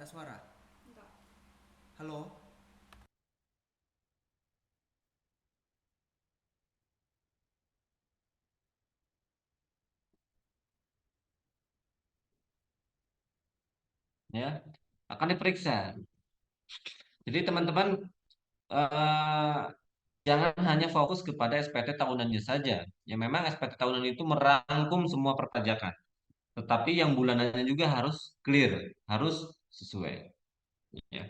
ada suara? Halo? Ya, akan diperiksa. Jadi teman-teman eh, jangan hanya fokus kepada SPT tahunannya saja. Ya memang SPT tahunan itu merangkum semua perpajakan, tetapi yang bulanannya juga harus clear, harus sesuai. Ya.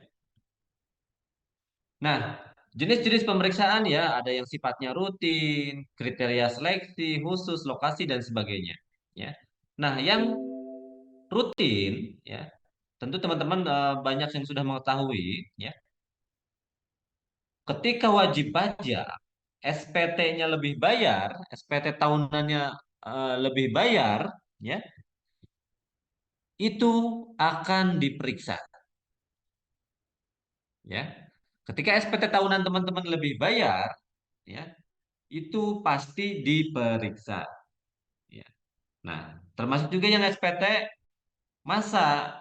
Nah, jenis-jenis pemeriksaan ya ada yang sifatnya rutin, kriteria seleksi, khusus, lokasi dan sebagainya. Ya. Nah, yang rutin ya tentu teman-teman banyak yang sudah mengetahui ya. Ketika wajib pajak, SPT-nya lebih bayar, SPT tahunannya lebih bayar, ya, itu akan diperiksa, ya. Ketika SPT tahunan teman-teman lebih bayar, ya, itu pasti diperiksa, ya. Nah, termasuk juga yang SPT masa,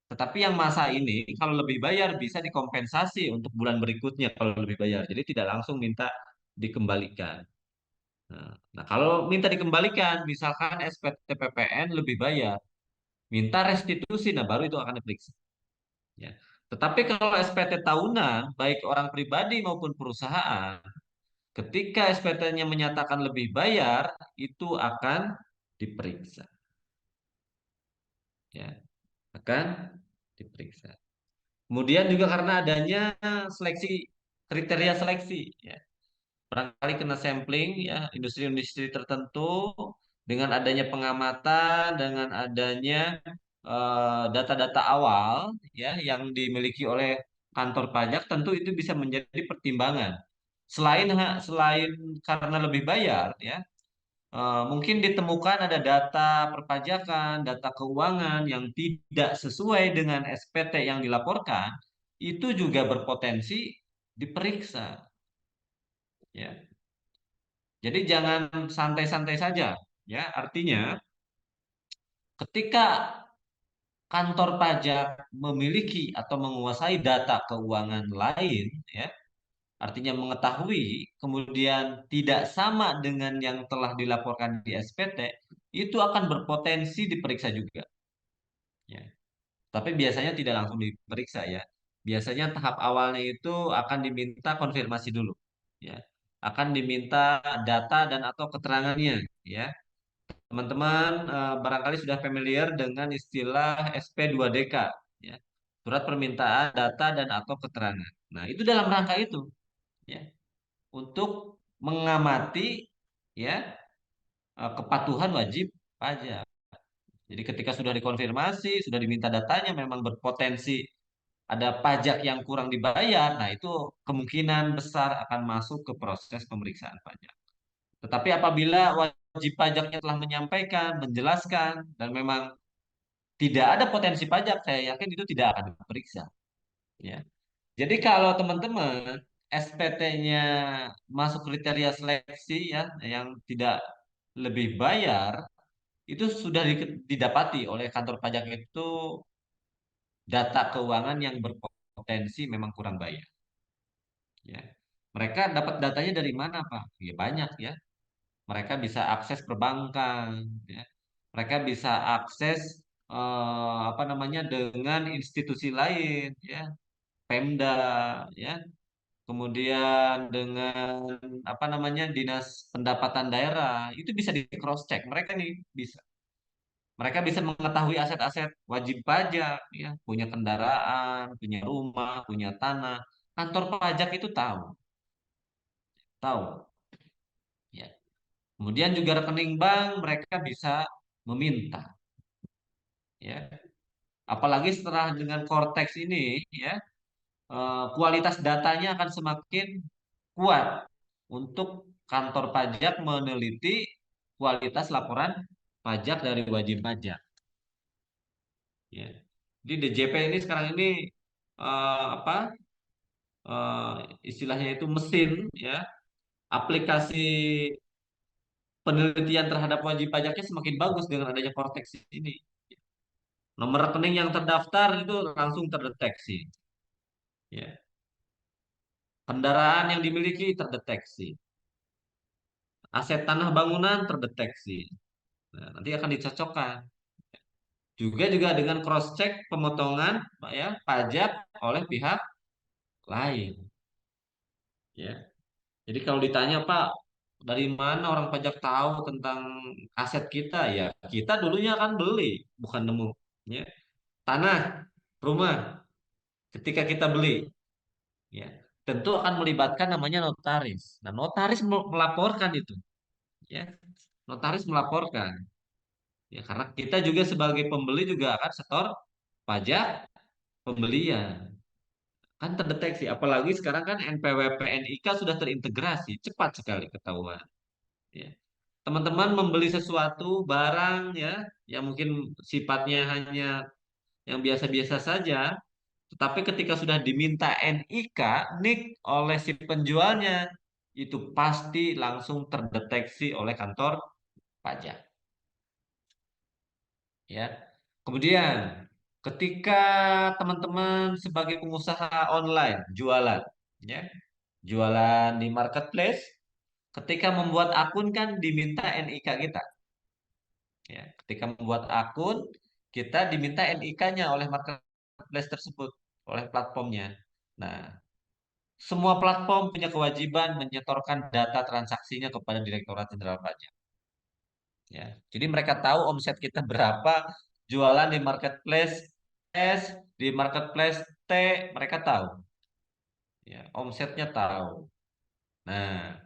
tetapi yang masa ini kalau lebih bayar bisa dikompensasi untuk bulan berikutnya kalau lebih bayar. Jadi tidak langsung minta dikembalikan. Nah, kalau minta dikembalikan, misalkan SPT PPN lebih bayar, minta restitusi, nah baru itu akan diperiksa. Ya. Tetapi kalau SPT tahunan, baik orang pribadi maupun perusahaan, ketika SPT-nya menyatakan lebih bayar, itu akan diperiksa. Ya, akan diperiksa. Kemudian juga karena adanya seleksi, kriteria seleksi, ya. Barangkali kena sampling ya industri-industri tertentu dengan adanya pengamatan, dengan adanya data-data awal ya yang dimiliki oleh kantor pajak, tentu itu bisa menjadi pertimbangan. Selain karena lebih bayar ya, mungkin ditemukan ada data perpajakan, data keuangan yang tidak sesuai dengan SPT yang dilaporkan, itu juga berpotensi diperiksa ya. Jadi jangan santai-santai saja, ya. Artinya, ketika kantor pajak memiliki atau menguasai data keuangan lain, ya, artinya mengetahui, kemudian tidak sama dengan yang telah dilaporkan di SPT, itu akan berpotensi diperiksa juga, ya. Tapi biasanya tidak langsung diperiksa, ya. Biasanya tahap awalnya itu akan diminta konfirmasi dulu, ya. Akan diminta data dan atau keterangannya, ya. Teman-teman barangkali sudah familiar dengan istilah SP2DK, ya. Surat permintaan data dan atau keterangan. Nah, itu dalam rangka itu, ya, untuk mengamati ya kepatuhan wajib pajak. Jadi ketika sudah dikonfirmasi, sudah diminta datanya memang berpotensi ada pajak yang kurang dibayar, nah itu kemungkinan besar akan masuk ke proses pemeriksaan pajak. Tetapi apabila wajib pajaknya telah menyampaikan, menjelaskan, dan memang tidak ada potensi pajak, saya yakin itu tidak akan diperiksa. Ya. Jadi kalau teman-teman SPT-nya masuk kriteria seleksi ya, yang tidak lebih bayar, itu sudah didapati oleh kantor pajak itu data keuangan yang berpotensi memang kurang bayar. Ya. Mereka dapat datanya dari mana, Pak? Ya banyak ya. Mereka bisa akses perbankan, ya. Mereka bisa akses apa namanya dengan institusi lain, ya, Pemda, ya, kemudian dengan apa namanya dinas pendapatan daerah, itu bisa di cross check. Mereka nih bisa, mereka bisa mengetahui aset-aset wajib pajak, ya, punya kendaraan, punya rumah, punya tanah. Kantor pajak itu tahu, tahu, ya. Kemudian juga rekening bank mereka bisa meminta, ya. Apalagi setelah dengan Cortex ini, ya, kualitas datanya akan semakin kuat untuk kantor pajak meneliti kualitas laporan pajak dari wajib pajak. Ya. Jadi DJP ini sekarang ini apa istilahnya itu mesin, ya, aplikasi penelitian terhadap wajib pajaknya semakin bagus dengan adanya Cortex ini. Nomor rekening yang terdaftar itu langsung terdeteksi. Ya. Kendaraan yang dimiliki terdeteksi. Aset tanah bangunan terdeteksi. Nah, nanti akan dicocokkan. Juga dengan cross check pemotongan ya pajak oleh pihak lain. Ya. Jadi kalau ditanya Pak, dari mana orang pajak tahu tentang aset kita? Ya, kita dulunya kan beli, bukan nemu. Ya. Tanah, rumah, ketika kita beli, ya, tentu akan melibatkan namanya notaris. Nah, notaris melaporkan itu, ya, notaris melaporkan, ya, karena kita juga sebagai pembeli juga akan setor pajak pembelian. Kan terdeteksi, apalagi sekarang kan NPWP NIK sudah terintegrasi, cepat sekali ketahuan. Ya. Teman-teman membeli sesuatu barang ya yang mungkin sifatnya hanya yang biasa-biasa saja, tetapi ketika sudah diminta NIK, NIK oleh si penjualnya, itu pasti langsung terdeteksi oleh kantor pajak. Ya. Kemudian, ketika teman-teman sebagai pengusaha online jualan, ya, jualan di marketplace, ketika membuat akun kan diminta NIK kita. Ya, ketika membuat akun, kita diminta NIK-nya oleh marketplace tersebut, oleh platformnya. Nah, semua platform punya kewajiban menyetorkan data transaksinya kepada Direktorat Jenderal Pajak. Ya, jadi mereka tahu omset kita berapa, jualan di marketplace S, di marketplace T, mereka tahu. Ya, omsetnya tahu. Nah,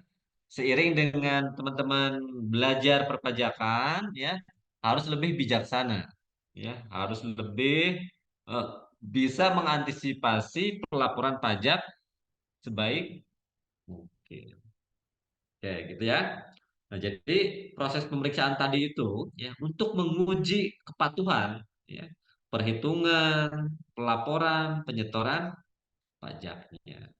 seiring dengan teman-teman belajar perpajakan, ya harus lebih bijaksana, ya harus lebih eh, bisa mengantisipasi pelaporan pajak sebaik mungkin. Oke, gitu ya. Nah, jadi proses pemeriksaan tadi itu ya untuk menguji kepatuhan, ya perhitungan, pelaporan, penyetoran pajaknya.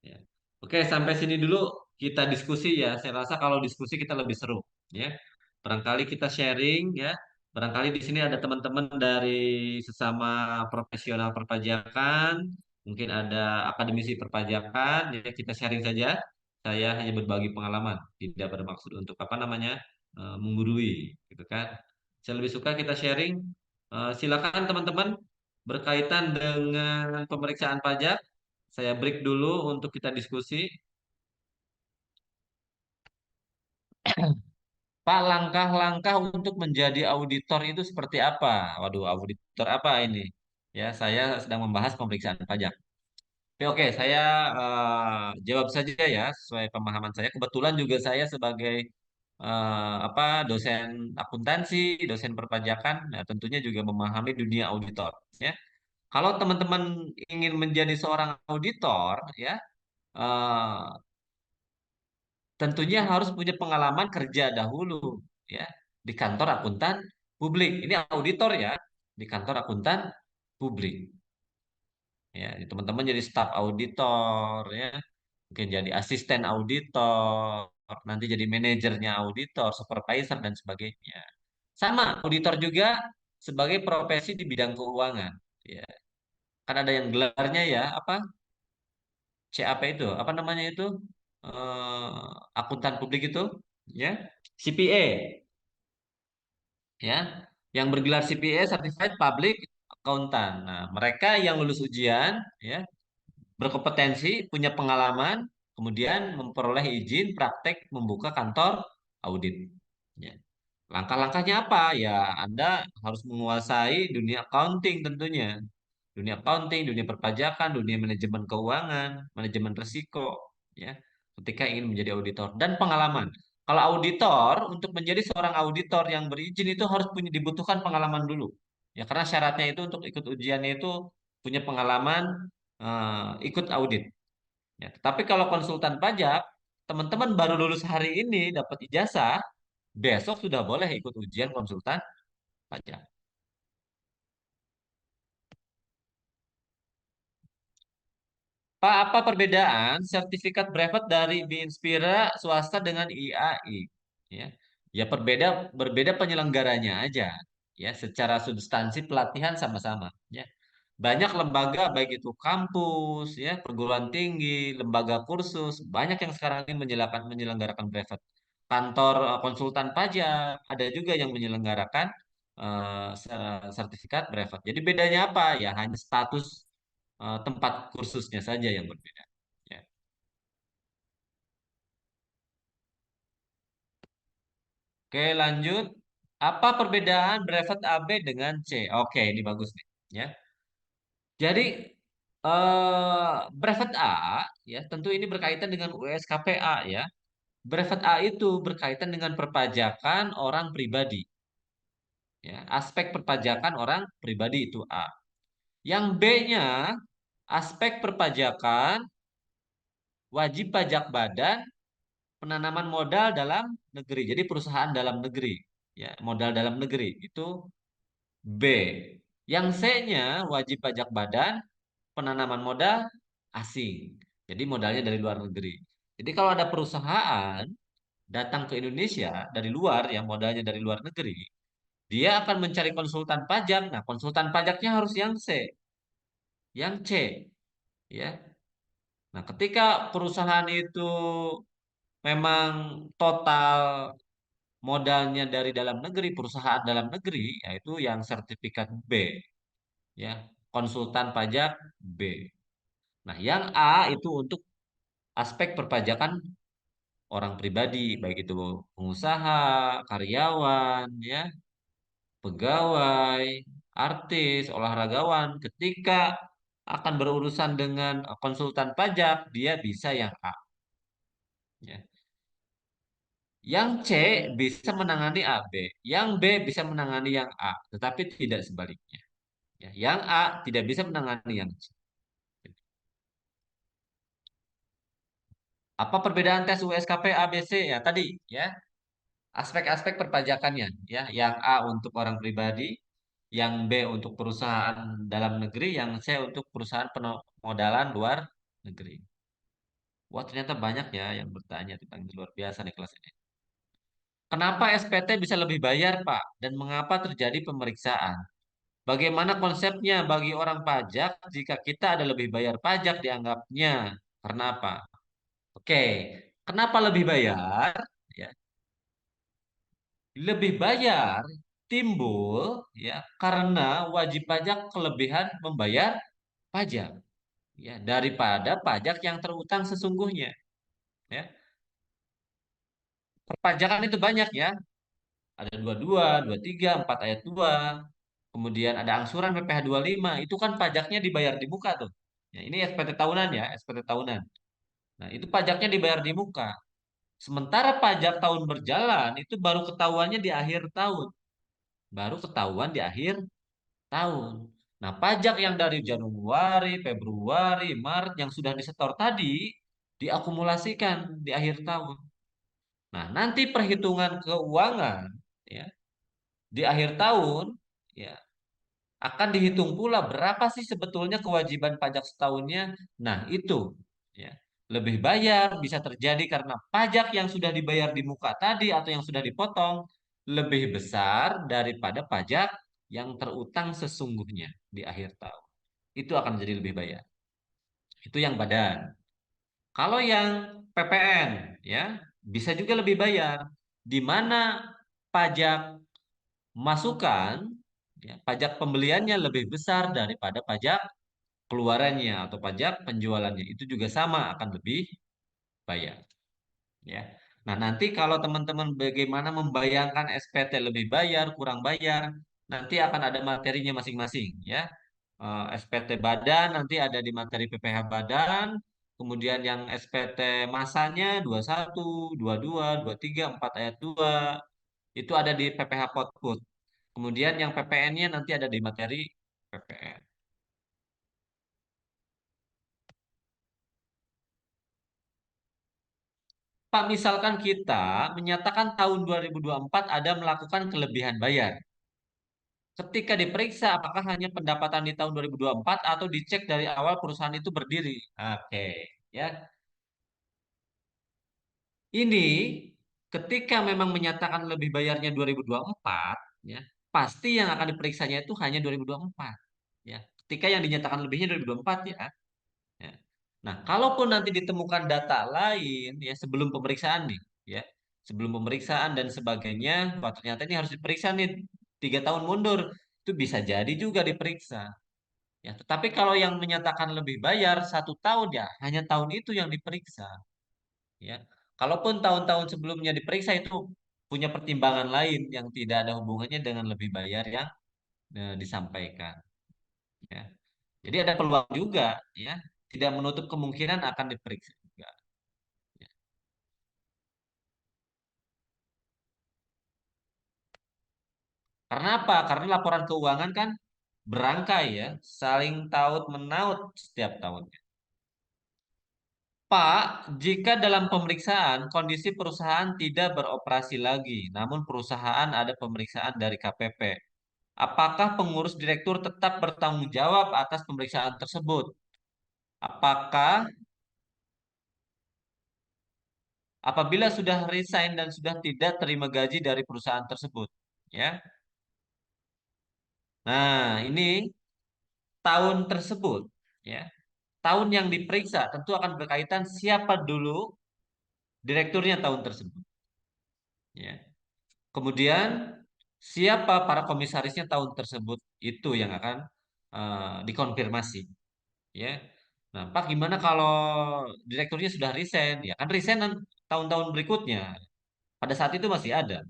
Ya. Oke, sampai sini dulu kita diskusi ya. Saya rasa kalau diskusi kita lebih seru, ya. Barangkali kita sharing ya. Barangkali di sini ada teman-teman dari sesama profesional perpajakan, mungkin ada akademisi perpajakan, ya kita sharing saja. Saya hanya berbagi pengalaman, tidak bermaksud untuk apa namanya menggurui, gitu kan. Saya lebih suka kita sharing. Silakan teman-teman berkaitan dengan pemeriksaan pajak. Saya break dulu untuk kita diskusi. Pak, langkah-langkah untuk menjadi auditor itu seperti apa? Waduh, auditor apa ini? Ya, saya sedang membahas pemeriksaan pajak. Oke, saya jawab saja ya sesuai pemahaman saya. Kebetulan juga saya sebagai apa dosen akuntansi, dosen perpajakan, nah, tentunya juga memahami dunia auditor. Ya, kalau teman-teman ingin menjadi seorang auditor, ya eh, tentunya harus punya pengalaman kerja dahulu ya di kantor akuntan publik. Ini auditor ya di kantor akuntan publik. Ya, teman-teman jadi staf auditor ya, mungkin jadi asisten auditor, nanti jadi manajernya auditor, supervisor dan sebagainya. Sama auditor juga sebagai profesi di bidang keuangan. Ya, kan ada yang gelarnya ya apa CAP itu, apa namanya itu akuntan publik itu, ya CPA ya yang bergelar CPA Certified Public Accountant. Nah, mereka yang lulus ujian ya berkompetensi, punya pengalaman, kemudian memperoleh izin praktek membuka kantor audit. Ya. Langkah-langkahnya apa? Ya, Anda harus menguasai dunia accounting tentunya. Dunia accounting, dunia perpajakan, dunia manajemen keuangan, manajemen risiko, ya. Ketika ingin menjadi auditor dan pengalaman. Kalau auditor, untuk menjadi seorang auditor yang berizin itu harus punya dibutuhkan pengalaman dulu. Ya, karena syaratnya itu untuk ikut ujiannya itu punya pengalaman ikut audit. Ya, tapi kalau konsultan pajak, teman-teman baru lulus hari ini dapat ijazah, besok sudah boleh ikut ujian konsultan pajak. Pak, apa perbedaan sertifikat brevet dari BINSPIRA swasta dengan IAI? Ya, ya berbeda berbeda penyelenggaranya aja. ya secara substansi pelatihan sama-sama ya. Banyak lembaga baik itu kampus ya, perguruan tinggi, lembaga kursus, banyak yang sekarang ini menyelenggarakan brevet. Kantor konsultan pajak ada juga yang menyelenggarakan sertifikat brevet. Jadi bedanya apa? Ya hanya status tempat kursusnya saja yang berbeda. Ya. Oke, lanjut. Apa perbedaan brevet AB dengan C? Oke, ini bagus nih. Ya. Jadi brevet A ya tentu ini berkaitan dengan USKPA ya. Brevet A itu berkaitan dengan perpajakan orang pribadi ya. Aspek perpajakan orang pribadi itu A. Yang B-nya aspek perpajakan wajib pajak badan penanaman modal dalam negeri. Jadi perusahaan dalam negeri ya, modal dalam negeri itu B. Yang C-nya wajib pajak badan penanaman modal asing. Jadi modalnya dari luar negeri. Jadi kalau ada perusahaan datang ke Indonesia dari luar yang modalnya dari luar negeri, dia akan mencari konsultan pajak. Nah, konsultan pajaknya harus yang C, yang C, ya. Nah, ketika perusahaan itu memang total modalnya dari dalam negeri, perusahaan dalam negeri, yaitu yang sertifikat B, ya, konsultan pajak B. Nah, yang A itu untuk aspek perpajakan orang pribadi, baik itu pengusaha, karyawan, ya, pegawai, artis, olahragawan, ketika akan berurusan dengan konsultan pajak, dia bisa yang A. Ya. Yang C bisa menangani A, B. Yang B bisa menangani yang A, tetapi tidak sebaliknya. Ya. Yang A tidak bisa menangani yang C. Apa perbedaan tes USKP ABC ya tadi ya aspek-aspek perpajakannya ya yang A untuk orang pribadi, yang B untuk perusahaan dalam negeri, yang C untuk perusahaan pemodalan luar negeri. Wah, ternyata banyak ya yang bertanya tentang ini luar biasa nih kelas ini. Kenapa SPT bisa lebih bayar, Pak? Dan mengapa terjadi pemeriksaan? Bagaimana konsepnya bagi orang pajak jika kita ada lebih bayar pajak dianggapnya? Karena apa? Oke, kenapa lebih bayar? Ya, lebih bayar timbul ya karena wajib pajak kelebihan membayar pajak ya daripada pajak yang terutang sesungguhnya ya. Perpajakan itu banyak ya. Ada 22, 23, 4 ayat 2. Kemudian ada angsuran PPh lima itu kan pajaknya dibayar di muka tuh. Ya, ini SPT tahunan ya, SPT tahunan. Nah, itu pajaknya dibayar di muka. Sementara pajak tahun berjalan itu baru ketahuannya di akhir tahun. Baru ketahuan di akhir tahun. Nah, pajak yang dari Januari, Februari, Maret yang sudah disetor tadi diakumulasikan di akhir tahun. Nah, nanti perhitungan keuangan ya di akhir tahun ya akan dihitung pula berapa sih sebetulnya kewajiban pajak setahunnya. Nah, itu ya lebih bayar bisa terjadi karena pajak yang sudah dibayar di muka tadi atau yang sudah dipotong lebih besar daripada pajak yang terutang sesungguhnya di akhir tahun. Itu akan jadi lebih bayar. Itu yang badan. Kalau yang PPN ya bisa juga lebih bayar di mana pajak masukan ya, pajak pembeliannya lebih besar daripada pajak keluarannya atau pajak penjualannya itu juga sama akan lebih bayar ya. Nah, nanti kalau teman-teman bagaimana membayangkan SPT lebih bayar, kurang bayar, nanti akan ada materinya masing-masing ya. SPT badan nanti ada di materi PPh badan, kemudian yang SPT masanya 21, 22, 23, 4 ayat 2 itu ada di PPh Potput. Kemudian yang PPN-nya nanti ada di materi PPN. Pak, misalkan kita menyatakan tahun 2024 ada melakukan kelebihan bayar. Ketika diperiksa, apakah hanya pendapatan di tahun 2024 atau dicek dari awal perusahaan itu berdiri? Oke, ya. Ini ketika memang menyatakan lebih bayarnya 2024, ya. pasti yang akan diperiksanya itu hanya 2024. Ya, ketika yang dinyatakan lebihnya 2024 ya. Ya. Nah, kalaupun nanti ditemukan data lain ya sebelum pemeriksaan nih, ya sebelum pemeriksaan dan sebagainya, wah ternyata ini harus diperiksa nih 3 tahun mundur, itu bisa jadi juga diperiksa. Ya, tetapi kalau yang menyatakan lebih bayar 1 tahun ya hanya tahun itu yang diperiksa. Ya, kalaupun tahun-tahun sebelumnya diperiksa itu punya pertimbangan lain yang tidak ada hubungannya dengan lebih bayar yang disampaikan. Ya. Jadi ada peluang juga, ya, tidak menutup kemungkinan akan diperiksa juga. Ya. Karena apa? Karena laporan keuangan kan berangkai ya, saling taut menaut setiap tahunnya. Pak, jika dalam pemeriksaan kondisi perusahaan tidak beroperasi lagi, namun perusahaan ada pemeriksaan dari KPP, apakah pengurus direktur tetap bertanggung jawab atas pemeriksaan tersebut? Apakah apabila sudah resign dan sudah tidak terima gaji dari perusahaan tersebut? Ya. Nah, ini tahun tersebut, ya. Tahun yang diperiksa tentu akan berkaitan siapa dulu direkturnya tahun tersebut, ya. Kemudian siapa para komisarisnya tahun tersebut itu yang akan dikonfirmasi, ya. Nah, Pak, gimana kalau direkturnya sudah resign? Ya kan resign tahun-tahun berikutnya. Pada saat itu masih ada,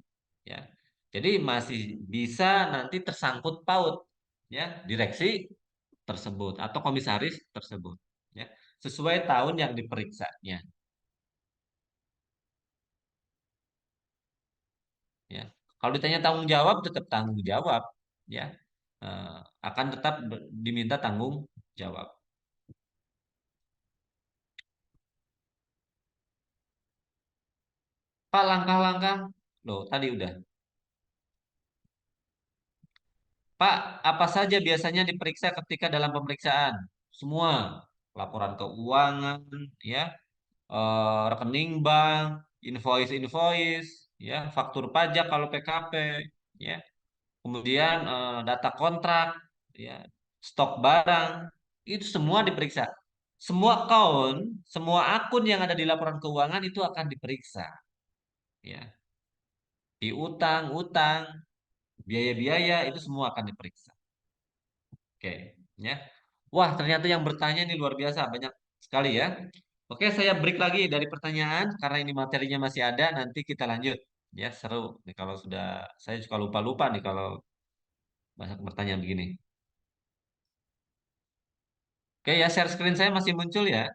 ya. Jadi masih bisa nanti tersangkut paut, ya, direksi tersebut atau komisaris tersebut, ya, sesuai tahun yang diperiksanya, ya. Kalau ditanya tanggung jawab tetap tanggung jawab, ya. Eh, akan tetap diminta tanggung jawab. Pak, langkah-langkah loh tadi udah. Pak, apa saja biasanya diperiksa ketika dalam pemeriksaan? Semua, laporan keuangan, ya, rekening bank, invoice-invoice, ya, faktur pajak kalau PKP, ya. Kemudian data kontrak, ya, stok barang, itu semua diperiksa. Semua account, semua akun yang ada di laporan keuangan itu akan diperiksa, ya. Piutang, utang, biaya-biaya itu semua akan diperiksa. Oke, ya. Wah, ternyata yang bertanya ini luar biasa, banyak sekali ya. Oke, saya break lagi dari pertanyaan karena ini materinya masih ada, nanti kita lanjut. Ya, seru nih kalau sudah saya suka lupa-lupa nih kalau banyak pertanyaan begini. Oke ya, share screen saya masih muncul ya.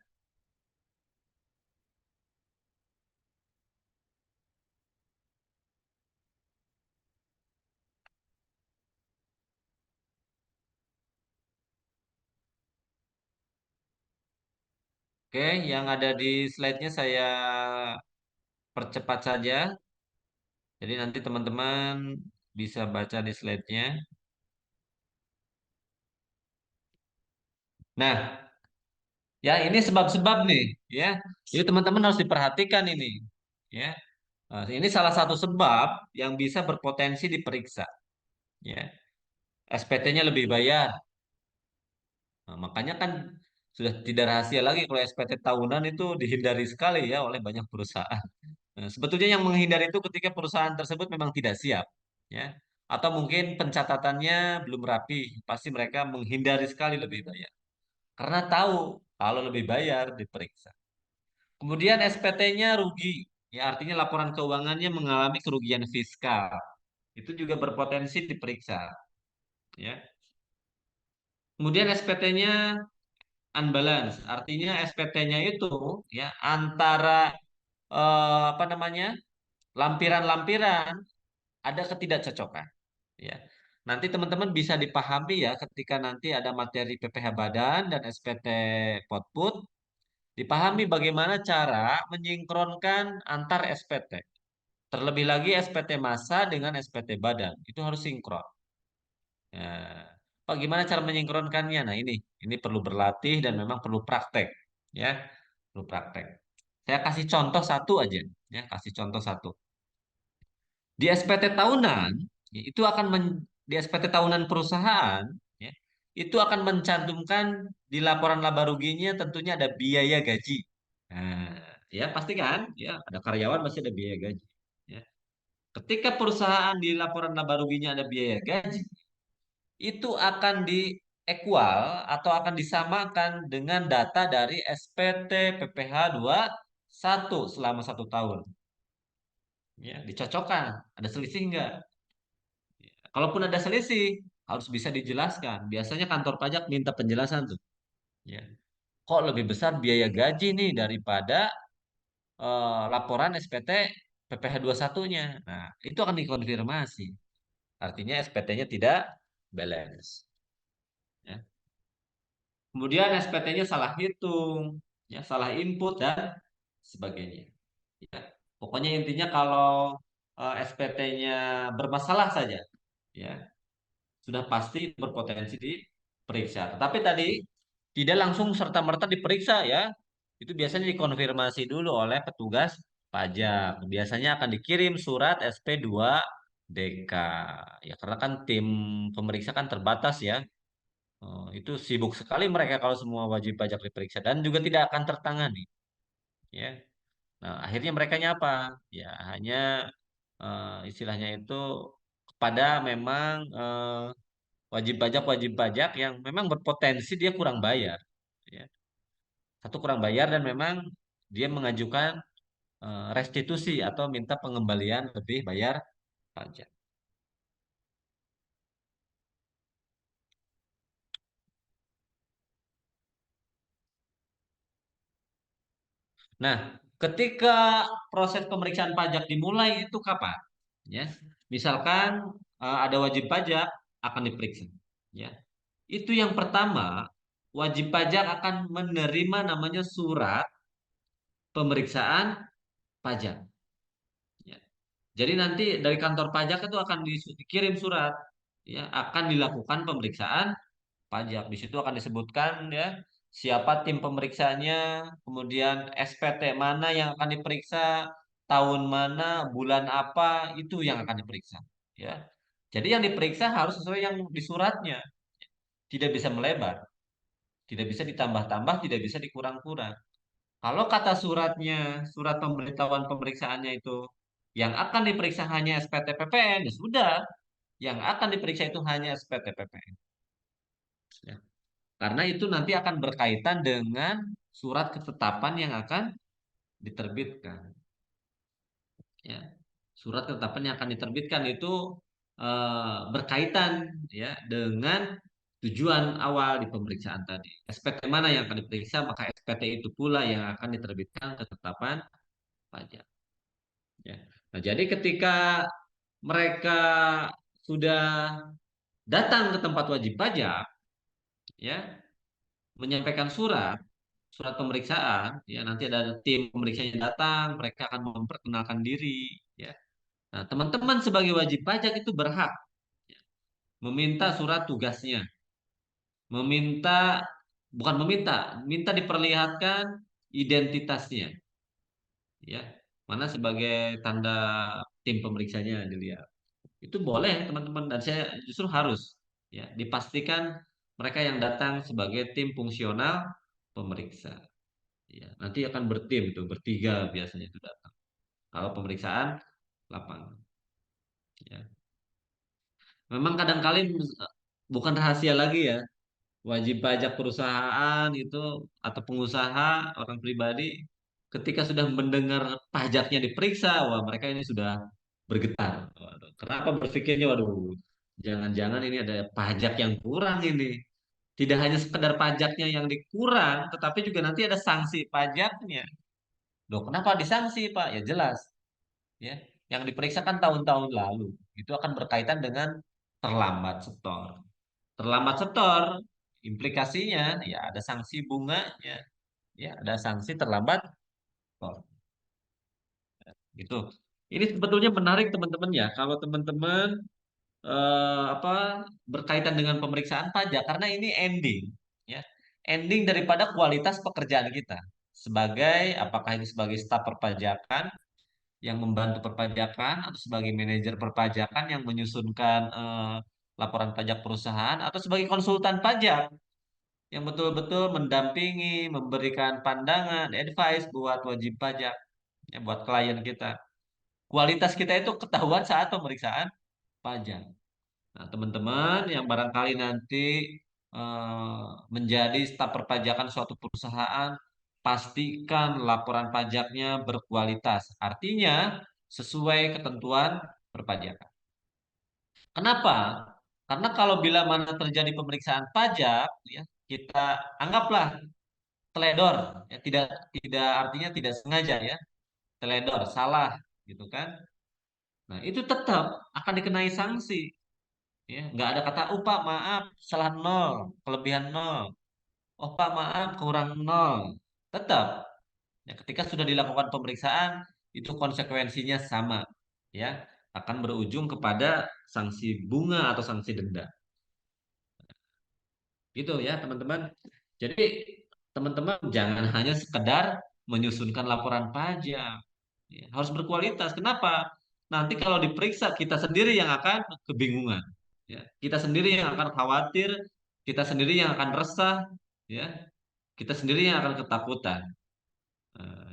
Oke, yang ada di slide-nya saya percepat saja. Jadi nanti teman-teman bisa baca di slide-nya. Nah, ya ini sebab-sebab nih, ya. Jadi teman-teman harus diperhatikan ini, ya. Ini salah satu sebab yang bisa berpotensi diperiksa, ya. SPT-nya lebih bayar. Nah, makanya kan sudah tidak rahasia lagi kalau SPT tahunan itu dihindari sekali ya oleh banyak perusahaan. Nah, sebetulnya yang menghindari itu ketika perusahaan tersebut memang tidak siap, ya, atau mungkin pencatatannya belum rapi, pasti mereka menghindari sekali lebih bayar, karena tahu kalau lebih bayar diperiksa. Kemudian SPT-nya rugi, ya artinya laporan keuangannya mengalami kerugian fiskal, itu juga berpotensi diperiksa, ya. Kemudian SPT-nya unbalance, artinya SPT-nya itu ya antara apa namanya lampiran-lampiran ada ketidakcocokan, ya. Nanti teman-teman bisa dipahami ya ketika nanti ada materi PPh Badan dan SPT Potput, dipahami bagaimana cara menyinkronkan antar SPT. Terlebih lagi SPT massa dengan SPT Badan itu harus sinkron. Nah, Pak, gimana cara menyinkronkannya? Nah, ini perlu berlatih dan memang perlu praktek, ya, perlu praktek. Saya kasih contoh satu aja, ya, kasih contoh satu. Di SPT tahunan, ya, itu akan di SPT tahunan perusahaan, ya, itu akan mencantumkan di laporan laba ruginya tentunya ada biaya gaji. Nah, ya pasti kan, ya ada karyawan pasti ada biaya gaji. Ya. Ketika perusahaan di laporan laba ruginya ada biaya gaji, itu akan di equal atau akan disamakan dengan data dari SPT PPh satu selama 1 tahun. Ya, dicocokkan. Ada selisih enggak? Kalaupun ada selisih, harus bisa dijelaskan. Biasanya kantor pajak minta penjelasan tuh. Ya. Kok lebih besar biaya gaji nih daripada laporan SPT PPh 21-nya. Nah, itu akan dikonfirmasi. Artinya SPT-nya tidak balance. Ya. Kemudian SPT-nya salah hitung, ya, salah input dan sebagainya. Ya. Pokoknya intinya kalau SPT-nya bermasalah saja, ya sudah pasti berpotensi diperiksa. Tetapi tadi tidak langsung serta-merta diperiksa ya. Itu biasanya dikonfirmasi dulu oleh petugas pajak. Biasanya akan dikirim surat SP2DK. Ya karena kan tim pemeriksa kan terbatas ya. Itu sibuk sekali mereka kalau semua wajib pajak diperiksa dan juga tidak akan tertangani. Ya. Nah, akhirnya mereka nyapa. Ya hanya istilahnya itu kepada memang wajib pajak yang memang berpotensi dia kurang bayar, ya. Satu kurang bayar dan memang dia mengajukan restitusi atau minta pengembalian lebih bayar pajak. Nah, ketika proses pemeriksaan pajak dimulai itu kapan? Ya, misalkan ada wajib pajak akan diperiksa, ya. Itu yang pertama, wajib pajak akan menerima namanya surat pemeriksaan pajak. Ya. Jadi nanti dari kantor pajak itu akan dikirim surat, ya, akan dilakukan pemeriksaan pajak. Di situ akan disebutkan ya siapa tim pemeriksanya, kemudian SPT mana yang akan diperiksa, tahun mana, bulan apa itu yang akan diperiksa. Ya. Jadi yang diperiksa harus sesuai yang di suratnya, tidak bisa melebar, tidak bisa ditambah-tambah, tidak bisa dikurang-kurang. Kalau kata suratnya, surat pemberitahuan pemeriksaannya itu yang akan diperiksa hanya SPT PPN, ya sudah. Yang akan diperiksa itu hanya SPT PPN. Ya. Karena itu nanti akan berkaitan dengan surat ketetapan yang akan diterbitkan. Ya. Surat ketetapan yang akan diterbitkan itu berkaitan ya dengan tujuan awal di pemeriksaan tadi. SPT mana yang akan diperiksa, maka SPT itu pula yang akan diterbitkan ketetapan pajak. Ya. Nah, jadi ketika mereka sudah datang ke tempat wajib pajak, ya, menyampaikan surat pemeriksaan, ya, nanti ada tim pemeriksa yang datang, mereka akan memperkenalkan diri, ya. Nah, teman-teman sebagai wajib pajak itu berhak meminta surat tugasnya, meminta bukan meminta, minta diperlihatkan identitasnya, ya, mana sebagai tanda tim pemeriksanya dilihat. Itu boleh teman-teman dan saya justru harus ya dipastikan mereka yang datang sebagai tim fungsional pemeriksa. Ya, nanti akan bertim tuh bertiga biasanya itu datang. Kalau pemeriksaan lapangan. Ya. Memang kadang-kali bukan rahasia lagi ya. Wajib pajak perusahaan itu atau pengusaha orang pribadi ketika sudah mendengar pajaknya diperiksa, wah mereka ini sudah bergetar. Waduh, kenapa berpikirnya, waduh, jangan-jangan ini ada pajak yang kurang ini. Tidak hanya sekedar pajaknya yang dikurang, tetapi juga nanti ada sanksi pajaknya. Loh, kenapa disanksi, Pak? Ya jelas, ya. Yang diperiksa kan tahun-tahun lalu. Itu akan berkaitan dengan terlambat setor. Terlambat setor, implikasinya ya ada sanksi bunganya, ya ada sanksi terlambat setor. Gitu. Ini sebetulnya menarik teman-teman ya, kalau teman-teman apa berkaitan dengan pemeriksaan pajak karena ini ending, ya. Ending daripada kualitas pekerjaan kita sebagai apakah ini sebagai staf perpajakan yang membantu perpajakan atau sebagai manajer perpajakan yang menyusunkan laporan pajak perusahaan atau sebagai konsultan pajak yang betul-betul mendampingi, memberikan pandangan, advice buat wajib pajak, ya, buat klien kita. Kualitas kita itu ketahuan saat pemeriksaan pajak. Nah, teman-teman yang barangkali nanti menjadi staf perpajakan suatu perusahaan, pastikan laporan pajaknya berkualitas. Artinya sesuai ketentuan perpajakan. Kenapa? Karena kalau bila mana terjadi pemeriksaan pajak, ya, kita anggaplah teledor, ya, tidak tidak artinya tidak sengaja, ya, teledor, salah, gitu kan? Nah, itu tetap akan dikenai sanksi. Ya, nggak ada kata, oh Pak maaf salah nol, kelebihan nol. Oh Pak maaf kurang nol. Tetap, ya, ketika sudah dilakukan pemeriksaan itu konsekuensinya sama, ya, akan berujung kepada sanksi bunga atau sanksi denda. Gitu ya teman-teman. Jadi teman-teman jangan hanya sekedar menyusunkan laporan pajak, ya, harus berkualitas. Kenapa? Nanti kalau diperiksa kita sendiri yang akan kebingungan, ya. Kita sendiri yang akan khawatir, kita sendiri yang akan resah, ya. Kita sendiri yang akan ketakutan.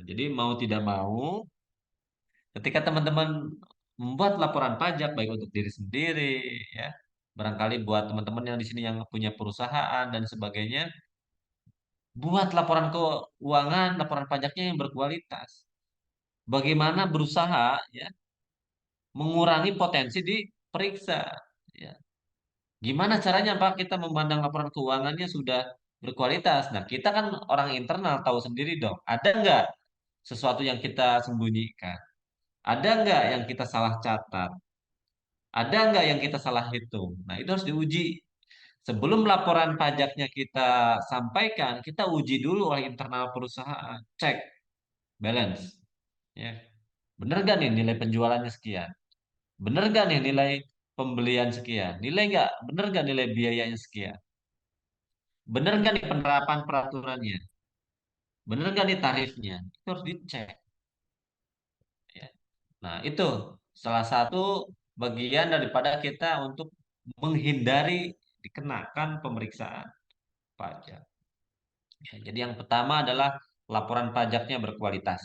Jadi mau tidak mau, ketika teman-teman membuat laporan pajak baik untuk diri sendiri, ya, barangkali buat teman-teman yang di sini yang punya perusahaan dan sebagainya, buat laporan keuangan, laporan pajaknya yang berkualitas. Bagaimana berusaha, ya, mengurangi potensi diperiksa, ya. Gimana caranya Pak kita memandang laporan keuangannya sudah berkualitas? Nah, kita kan orang internal tahu sendiri dong. Ada nggak sesuatu yang kita sembunyikan? Ada nggak yang kita salah catat? Ada nggak yang kita salah hitung? Nah, itu harus diuji. Sebelum laporan pajaknya kita sampaikan, kita uji dulu oleh internal perusahaan. Cek balance. Ya. Bener gak nih nilai penjualannya sekian? Bener gak nih nilai pembelian sekian? Nilai nggak? Bener gak nilai biayanya sekian? Bener gak nih penerapan peraturannya? Bener gak nih tarifnya? Itu harus dicek. Ya. Nah, itu salah satu bagian daripada kita untuk menghindari dikenakan pemeriksaan pajak. Ya, jadi yang pertama adalah laporan pajaknya berkualitas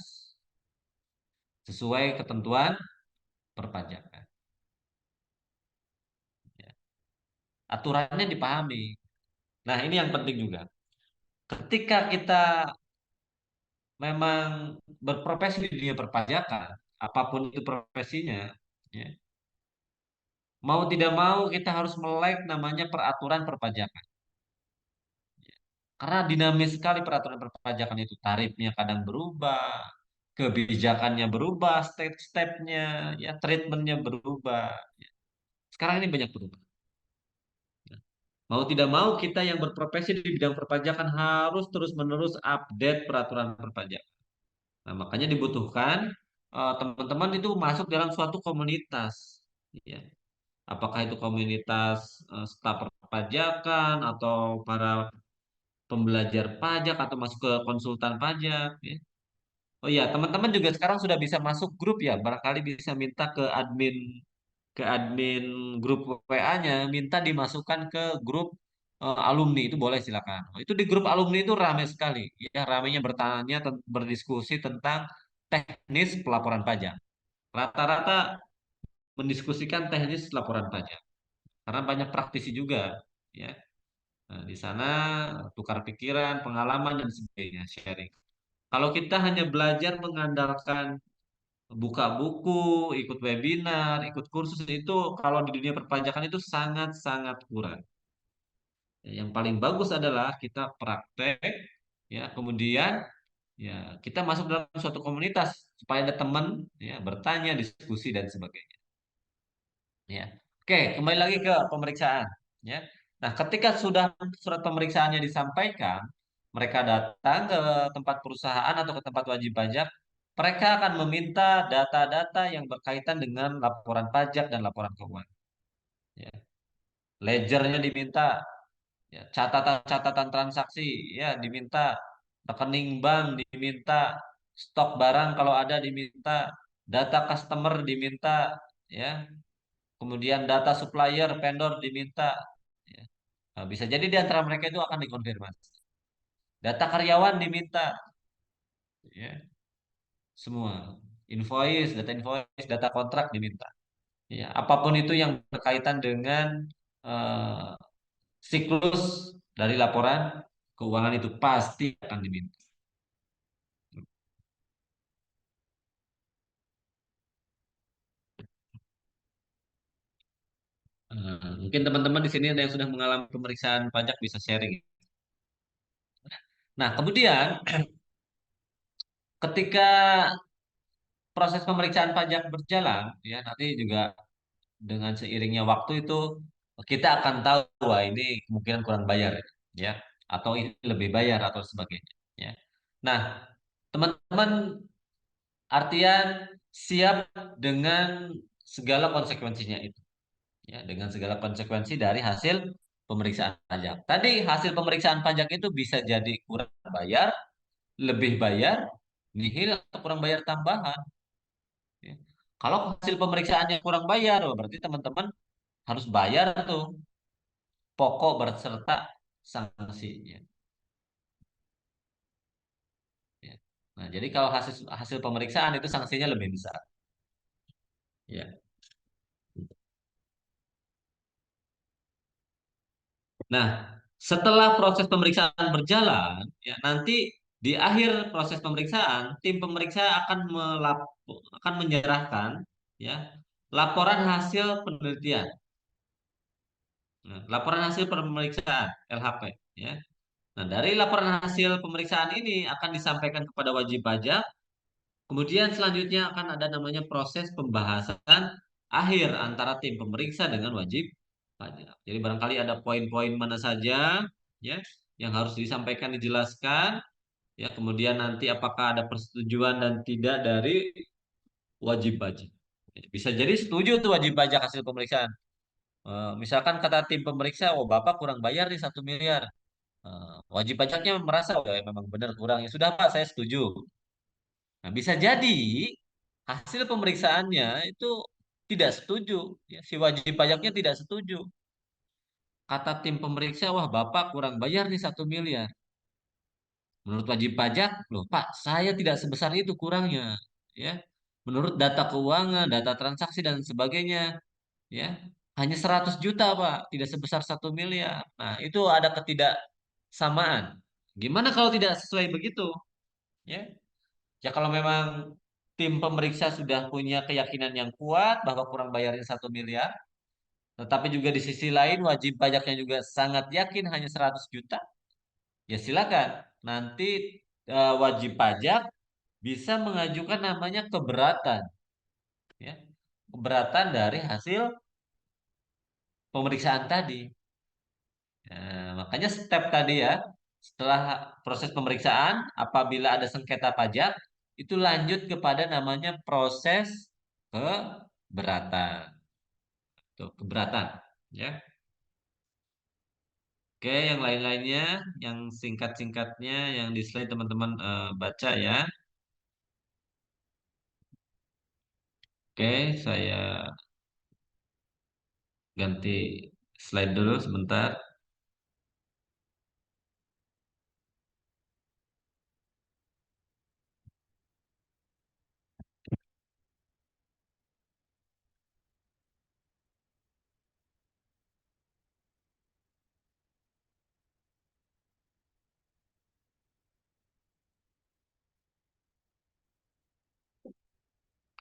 sesuai ketentuan perpajakan. Ya. Aturannya dipahami. Nah, ini yang penting juga. Ketika kita memang berprofesi di dunia perpajakan, apapun itu profesinya, ya, mau tidak mau kita harus melek namanya peraturan perpajakan. Karena dinamis sekali peraturan perpajakan itu, tarifnya kadang berubah, kebijakannya berubah, step-stepnya, ya, treatmentnya berubah. Sekarang ini banyak berubah. Mau tidak mau kita yang berprofesi di bidang perpajakan harus terus-menerus update peraturan perpajakan. Nah, makanya dibutuhkan teman-teman itu masuk dalam suatu komunitas. Ya. Apakah itu komunitas staf perpajakan atau para pembelajar pajak atau masuk ke konsultan pajak. Ya. Oh iya, teman-teman juga sekarang sudah bisa masuk grup ya. Barangkali bisa minta ke admin grup WA-nya, minta dimasukkan ke grup alumni itu boleh silakan. Oh, itu di grup alumni itu ramai sekali. Ya, ramainya bertanya, berdiskusi tentang teknis pelaporan pajak. Rata-rata mendiskusikan teknis laporan pajak karena banyak praktisi juga, ya. Nah, di sana tukar pikiran, pengalaman dan sebagainya, sharing. Kalau kita hanya belajar mengandalkan buka buku, ikut webinar, ikut kursus itu kalau di dunia perpajakan itu sangat-sangat kurang. Yang paling bagus adalah kita praktek, ya, kemudian, ya, kita masuk dalam suatu komunitas supaya ada teman, ya, bertanya, diskusi dan sebagainya. Ya. Oke, kembali lagi ke pemeriksaan. Ya. Nah, ketika sudah surat pemeriksaannya disampaikan, mereka datang ke tempat perusahaan atau ke tempat wajib pajak, mereka akan meminta data-data yang berkaitan dengan laporan pajak dan laporan keuangan. Ya. Ledgernya diminta, ya, catatan-catatan transaksi, ya, diminta, rekening bank diminta, stok barang kalau ada diminta, data customer diminta, ya, kemudian data supplier, vendor diminta. Ya. Nah, bisa jadi di antara mereka itu akan dikonfirmasi. Data karyawan diminta, ya, semua. Invoice, data kontrak diminta. Ya, apapun itu yang berkaitan dengan eh, siklus dari laporan keuangan itu pasti akan diminta. Mungkin teman-teman di sini ada yang sudah mengalami pemeriksaan pajak bisa sharing. Nah, kemudian ketika proses pemeriksaan pajak berjalan, ya nanti juga dengan seiringnya waktu itu kita akan tahu wah ini kemungkinan kurang bayar, ya, atau ini lebih bayar atau sebagainya, ya. Nah, teman-teman artian siap dengan segala konsekuensinya itu, ya, dengan segala konsekuensi dari hasil pemeriksaan pajak. Tadi hasil pemeriksaan pajak itu bisa jadi kurang bayar, lebih bayar, nihil atau kurang bayar tambahan. Ya. Kalau hasil pemeriksaannya kurang bayar, oh, berarti teman-teman harus bayar tuh pokok berserta sanksinya. Ya. Nah, jadi kalau hasil hasil pemeriksaan itu sanksinya lebih besar. Ya. Nah, setelah proses pemeriksaan berjalan, ya nanti di akhir proses pemeriksaan, tim pemeriksa akan menyerahkan, ya, laporan hasil penelitian. Nah, laporan hasil pemeriksaan LHP, ya. Nah, dari laporan hasil pemeriksaan ini akan disampaikan kepada wajib pajak. Kemudian selanjutnya akan ada namanya proses pembahasan akhir antara tim pemeriksa dengan wajib pajak. Jadi barangkali ada poin-poin mana saja, ya, yang harus disampaikan dijelaskan, ya. Kemudian nanti apakah ada persetujuan dan tidak dari wajib pajak. Bisa jadi setuju tuh wajib pajak hasil pemeriksaan. Misalkan kata tim pemeriksa, oh bapak kurang bayar nih 1 miliar. Wajib pajaknya merasa, oh, ya, memang benar kurang. Ya sudah pak, saya setuju. Nah, bisa jadi hasil pemeriksaannya itu tidak setuju. Ya, si wajib pajaknya tidak setuju. Kata tim pemeriksa, wah Bapak kurang bayar nih 1 miliar. Menurut wajib pajak, loh Pak, saya tidak sebesar itu kurangnya. Ya, menurut data keuangan, data transaksi dan sebagainya, ya hanya 100 juta Pak, tidak sebesar 1 miliar. Nah, itu ada ketidaksamaan. Gimana kalau tidak sesuai begitu? Ya, ya kalau memang tim pemeriksa sudah punya keyakinan yang kuat bahwa kurang bayarnya 1 miliar, tetapi juga di sisi lain wajib pajaknya juga sangat yakin hanya 100 juta, ya silakan. Nanti wajib pajak bisa mengajukan namanya keberatan, ya. Keberatan dari hasil pemeriksaan tadi. Makanya step tadi ya, setelah proses pemeriksaan, apabila ada sengketa pajak, itu lanjut kepada namanya proses keberatan. Tuh, keberatan, ya. Oke, yang lain-lainnya, yang singkat-singkatnya, yang di slide teman-teman baca ya. Oke, saya ganti slide dulu sebentar.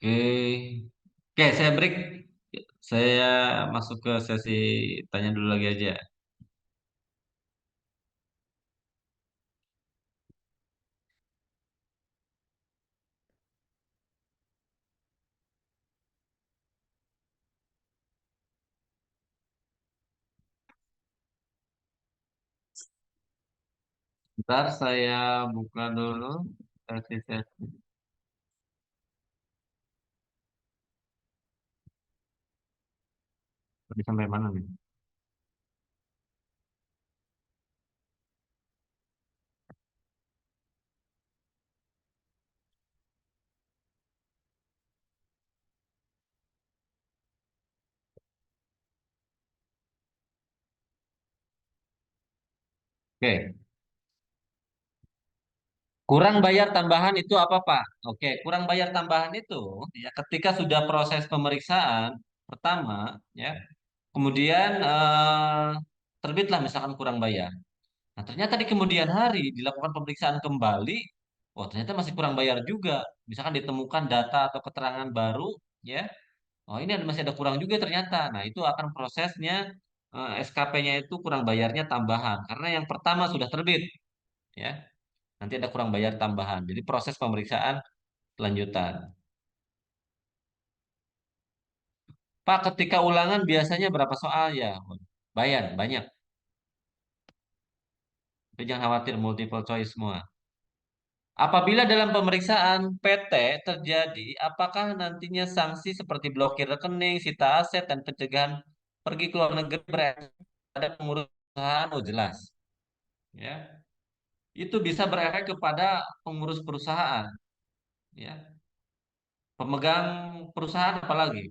Oke, oke, saya break. Saya masuk ke sesi tanya dulu lagi aja. Ntar saya buka dulu sesi-sesi. Tadi sampai mana nih? Oke, kurang bayar tambahan itu apa, Pak? Oke, kurang bayar tambahan itu ya ketika sudah proses pemeriksaan pertama, ya, kemudian terbitlah misalkan kurang bayar. Nah, ternyata di kemudian hari dilakukan pemeriksaan kembali, oh ternyata masih kurang bayar juga. Misalkan ditemukan data atau keterangan baru, ya, oh ini masih ada kurang juga ternyata. Nah, itu akan prosesnya SKP-nya itu kurang bayarnya tambahan karena yang pertama sudah terbit, ya. Nanti ada kurang bayar tambahan. Jadi proses pemeriksaan lanjutan. Pak, ketika ulangan biasanya berapa soal ya? Bayar banyak. Tapi jangan khawatir multiple choice semua. Apabila dalam pemeriksaan PT terjadi, apakah nantinya sanksi seperti blokir rekening, sita aset, dan pencegahan pergi ke luar negeri berefek pada pengurus perusahaan? Oh jelas, ya. Itu bisa berefek kepada pengurus perusahaan, ya. Pemegang perusahaan apalagi,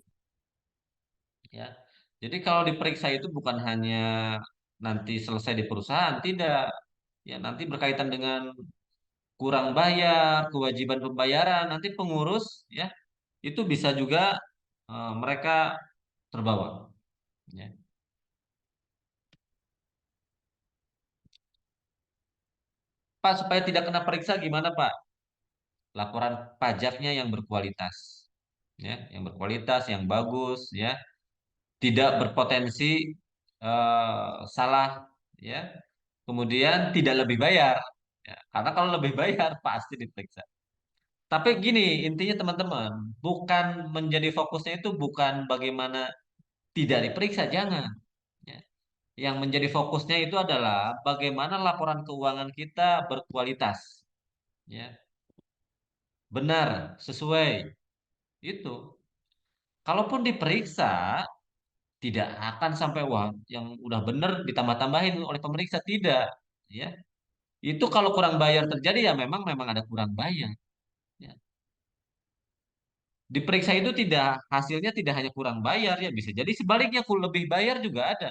ya. Jadi kalau diperiksa itu bukan hanya nanti selesai di perusahaan, tidak. Ya, nanti berkaitan dengan kurang bayar, kewajiban pembayaran, nanti pengurus, ya, itu bisa juga mereka terbawa. Ya. Pak, supaya tidak kena periksa gimana Pak? Laporan pajaknya yang berkualitas, ya, yang berkualitas, yang bagus, ya, tidak berpotensi salah, ya. Kemudian tidak lebih bayar, ya. Karena kalau lebih bayar pasti diperiksa. Tapi gini, intinya teman-teman, bukan menjadi fokusnya itu bukan bagaimana tidak diperiksa, jangan. Ya. Yang menjadi fokusnya itu adalah bagaimana laporan keuangan kita berkualitas, ya, benar, sesuai. Itu. Kalaupun diperiksa, tidak akan sampai wah yang udah benar ditambah-tambahin oleh pemeriksa tidak, ya. Itu kalau kurang bayar terjadi ya memang memang ada kurang bayar, ya. Diperiksa itu tidak hasilnya tidak hanya kurang bayar ya bisa jadi sebaliknya lebih bayar juga ada.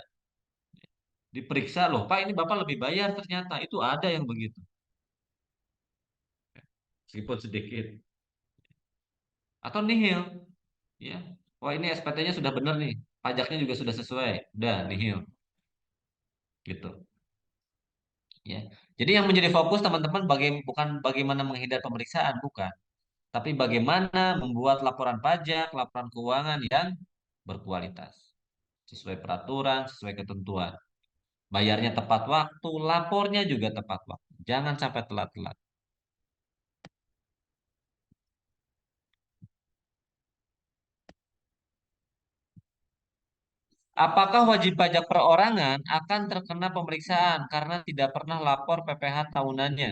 Diperiksa loh, Pak ini Bapak lebih bayar ternyata itu ada yang begitu. Meskipun sedikit atau nihil, ya. Wah ini SPT-nya sudah benar nih, pajaknya juga sudah sesuai, udah nihil gitu. Ya. Jadi yang menjadi fokus teman-teman bukan bagaimana menghindar pemeriksaan, bukan. Tapi bagaimana membuat laporan pajak, laporan keuangan yang berkualitas. Sesuai peraturan, sesuai ketentuan. Bayarnya tepat waktu, lapornya juga tepat waktu. Jangan sampai telat-telat. Apakah wajib pajak perorangan akan terkena pemeriksaan karena tidak pernah lapor PPh tahunannya?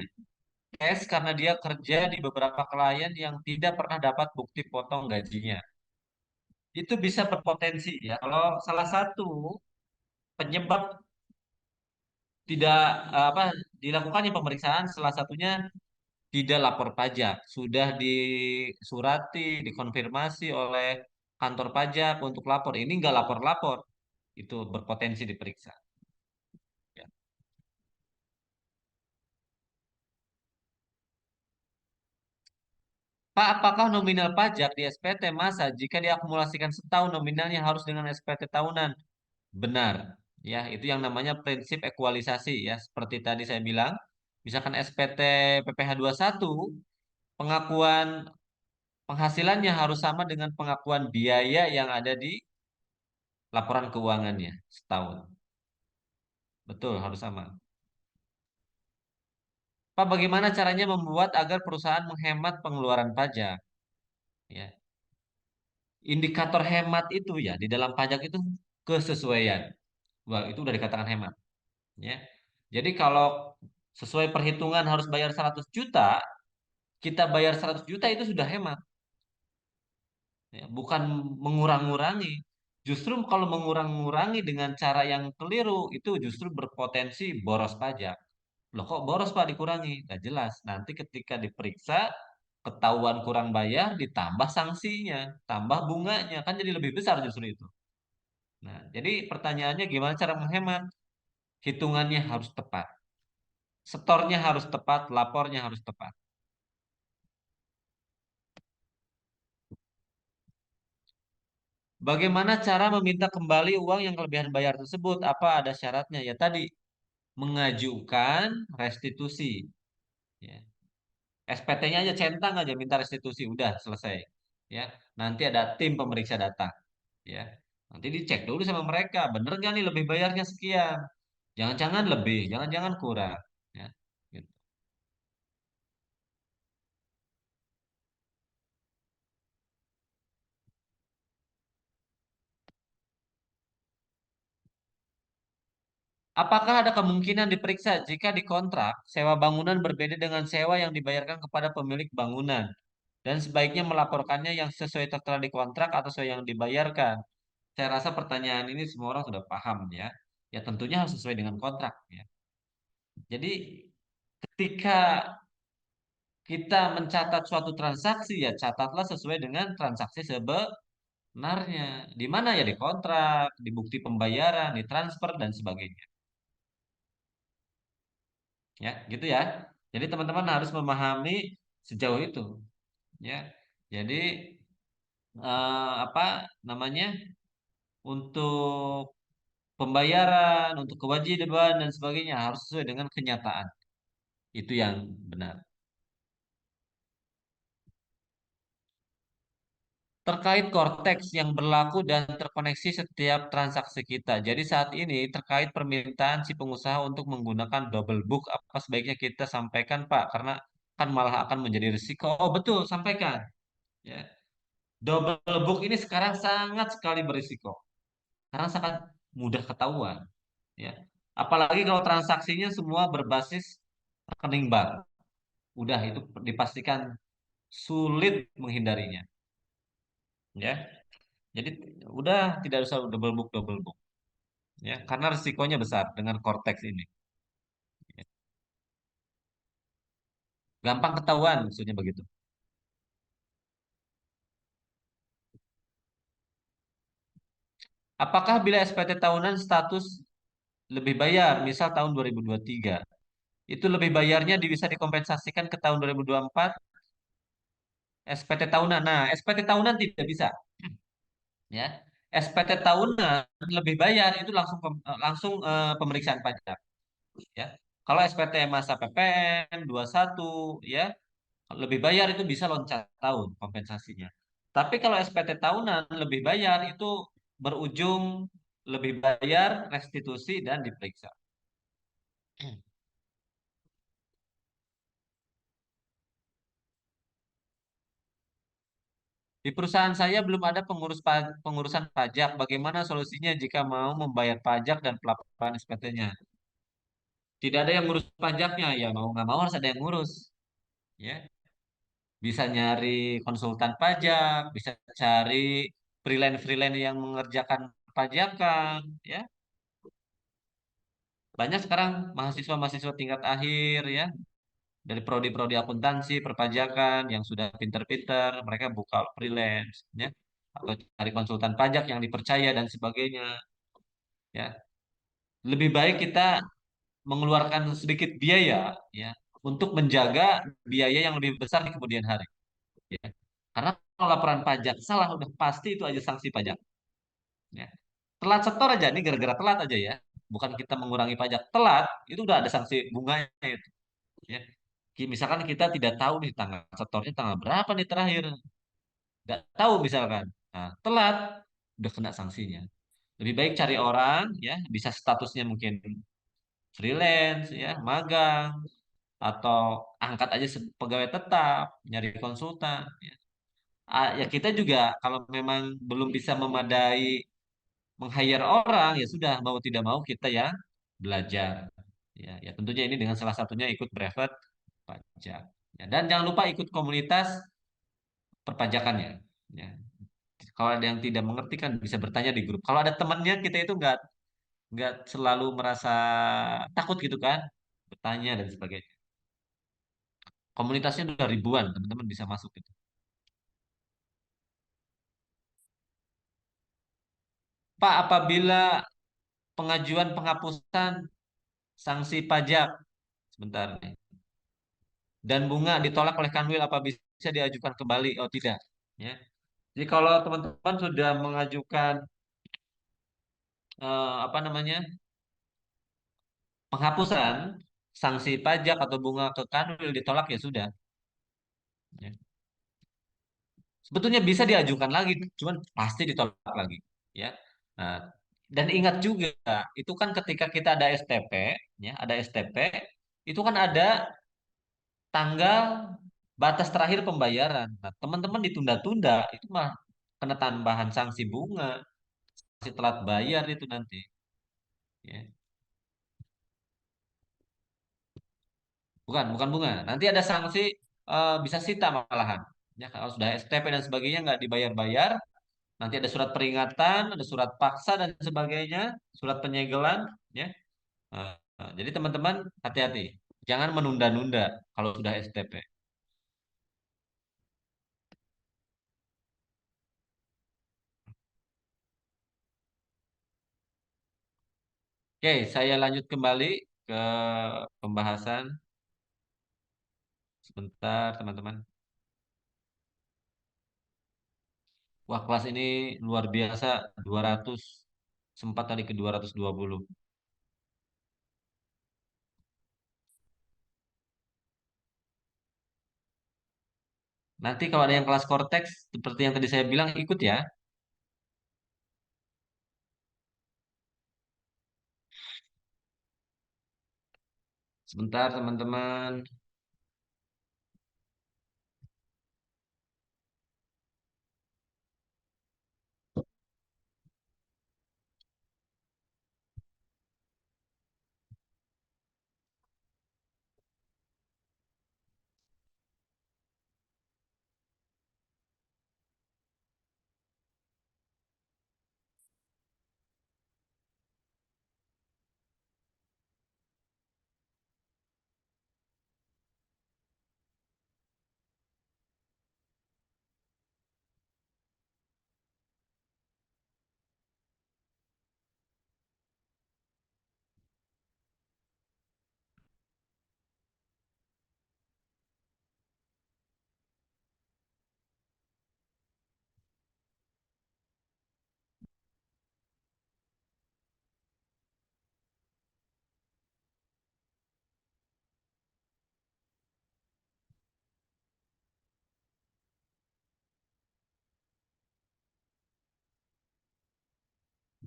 S karena dia kerja di beberapa klien yang tidak pernah dapat bukti potong gajinya. Itu bisa berpotensi ya. Kalau salah satu penyebab tidak apa dilakukannya pemeriksaan, salah satunya tidak lapor pajak, sudah disurati, dikonfirmasi oleh kantor pajak untuk lapor. Ini nggak lapor-lapor, itu berpotensi diperiksa. Ya. Pak, apakah nominal pajak di SPT masa jika diakumulasikan setahun nominalnya harus dengan SPT tahunan? Benar. Ya, itu yang namanya prinsip ekualisasi ya. Seperti tadi saya bilang, misalkan SPT PPh satu pengakuan penghasilannya harus sama dengan pengakuan biaya yang ada di laporan keuangannya setahun. Betul, harus sama. Pak, bagaimana caranya membuat agar perusahaan menghemat pengeluaran pajak? Ya, indikator hemat itu ya di dalam pajak itu kesesuaian. Wah, itu udah dikatakan hemat. Ya, jadi kalau sesuai perhitungan harus bayar 100 juta, kita bayar 100 juta itu sudah hemat. Ya, bukan mengurang-ngurangi. Justru kalau mengurang-ngurangi dengan cara yang keliru itu justru berpotensi boros pajak. Loh kok boros Pak dikurangi? Nggak jelas. Nanti ketika diperiksa ketahuan kurang bayar ditambah sanksinya, tambah bunganya kan jadi lebih besar justru itu. Nah, jadi pertanyaannya gimana cara menghemat? Hitungannya harus tepat. Setornya harus tepat, lapornya harus tepat. Bagaimana cara meminta kembali uang yang kelebihan bayar tersebut? Apa ada syaratnya? Ya tadi, mengajukan restitusi. Ya. SPT-nya aja centang aja minta restitusi, udah selesai. Ya, nanti ada tim pemeriksa data. Ya, nanti dicek dulu sama mereka, bener gak nih lebih bayarnya sekian? Jangan-jangan lebih, jangan-jangan kurang. Ya, gitu. Apakah ada kemungkinan diperiksa jika di kontrak sewa bangunan berbeda dengan sewa yang dibayarkan kepada pemilik bangunan? Dan sebaiknya melaporkannya yang sesuai tertera di kontrak atau sesuai yang dibayarkan. Saya rasa pertanyaan ini semua orang sudah paham ya. Ya tentunya harus sesuai dengan kontrak ya. Jadi ketika kita mencatat suatu transaksi ya catatlah sesuai dengan transaksi sebenarnya. Di mana ya di kontrak, di bukti pembayaran, di transfer dan sebagainya. Ya, gitu ya. Jadi teman-teman harus memahami sejauh itu ya. Jadi apa namanya? Untuk pembayaran, untuk kewajiban dan sebagainya harus sesuai dengan kenyataan. Itu yang benar. Terkait Cortex yang berlaku dan terkoneksi setiap transaksi kita. Jadi saat ini terkait permintaan si pengusaha untuk menggunakan double book, apa sebaiknya kita sampaikan, Pak? Karena kan malah akan menjadi risiko. Oh, betul, sampaikan. Ya. Double book ini sekarang sangat sekali berisiko. Karena sangat mudah ketahuan. Ya. Apalagi kalau transaksinya semua berbasis rekening bank. Udah itu dipastikan sulit menghindarinya. Ya. Jadi udah tidak usah double book ya karena risikonya besar dengan Cortex ini. Ya. Gampang ketahuan maksudnya begitu. Apakah bila SPT tahunan status lebih bayar, misal tahun 2023, itu lebih bayarnya bisa dikompensasikan ke tahun 2024 SPT tahunan. Nah, SPT tahunan tidak bisa ya. SPT tahunan lebih bayar itu langsung pemeriksaan pajak ya. Kalau SPT masa PPN 21 ya lebih bayar itu bisa loncat tahun kompensasinya. Tapi kalau SPT tahunan lebih bayar itu berujung lebih bayar restitusi dan diperiksa. Di perusahaan saya belum ada pengurusan pajak. Bagaimana solusinya jika mau membayar pajak dan pelaporan SPT-nya? Tidak ada yang ngurus pajaknya, ya mau nggak mau harus ada yang ngurus. Ya, bisa nyari konsultan pajak, bisa cari freelance-freelance yang mengerjakan pajakan, ya. Banyak sekarang mahasiswa-mahasiswa tingkat akhir ya, dari prodi-prodi akuntansi, perpajakan yang sudah pinter-pinter, mereka buka freelance ya, atau cari konsultan pajak yang dipercaya dan sebagainya ya. Lebih baik kita mengeluarkan sedikit biaya ya untuk menjaga biaya yang lebih besar di kemudian hari ya. Karena kalau laporan pajak salah udah pasti itu aja sanksi pajak ya. Telat setor aja nih gara-gara telat aja ya. Bukan kita mengurangi pajak, telat itu udah ada sanksi bunganya itu ya. Misalkan kita tidak tahu nih tanggal setornya tanggal berapa nih terakhir, nggak tahu misalkan, nah, telat udah kena sanksinya. Lebih baik cari orang ya, bisa statusnya mungkin freelance ya, magang atau angkat aja pegawai tetap, nyari konsultan. Ya. Ya kita juga kalau memang belum bisa memadai meng-hire orang ya sudah mau tidak mau kita ya belajar. Ya tentunya ini dengan salah satunya ikut brevet pajak. Ya, dan jangan lupa ikut komunitas perpajakannya. Ya. Kalau ada yang tidak mengerti kan bisa bertanya di grup. Kalau ada temannya kita itu nggak selalu merasa takut gitu kan, bertanya dan sebagainya. Komunitasnya udah ribuan, teman-teman bisa masuk gitu. Pak, apabila pengajuan penghapusan sanksi pajak Sebentar nih. Dan bunga ditolak oleh Kanwil apa bisa diajukan kembali? Oh tidak. Ya. Jadi kalau teman-teman sudah mengajukan apa namanya penghapusan sanksi pajak atau bunga ke Kanwil ditolak ya sudah. Ya. Sebetulnya bisa diajukan lagi, cuman pasti ditolak lagi. Ya. Nah, dan ingat juga itu kan ketika kita ada STP, ya ada STP, itu kan ada tanggal batas terakhir pembayaran. Nah, teman-teman ditunda-tunda itu mah kena tambahan sanksi bunga, sanksi telat bayar itu nanti. Ya. Bukan bunga. Nanti ada sanksi bisa sita malahan. Ya, kalau sudah STP dan sebagainya nggak dibayar-bayar, nanti ada surat peringatan, ada surat paksa dan sebagainya, surat penyegelan. Ya. Jadi teman-teman hati-hati, jangan menunda-nunda kalau sudah STP. Oke, saya lanjut kembali ke pembahasan. Sebentar, teman-teman. Wah, kelas ini luar biasa, 200 sempat tadi ke 220. Nanti kalau ada yang kelas Cortex, seperti yang tadi saya bilang, ikut ya. Sebentar, teman-teman.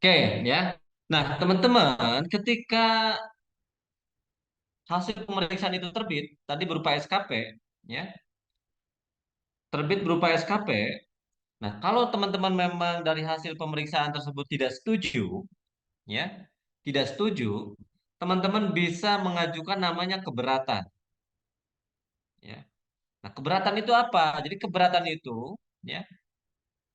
Oke, ya. Nah, teman-teman, ketika hasil pemeriksaan itu terbit, tadi berupa SKP, ya, terbit berupa SKP. Nah, kalau teman-teman memang dari hasil pemeriksaan tersebut tidak setuju, ya, tidak setuju, teman-teman bisa mengajukan namanya keberatan, ya. Nah, keberatan itu apa? Jadi keberatan itu, ya,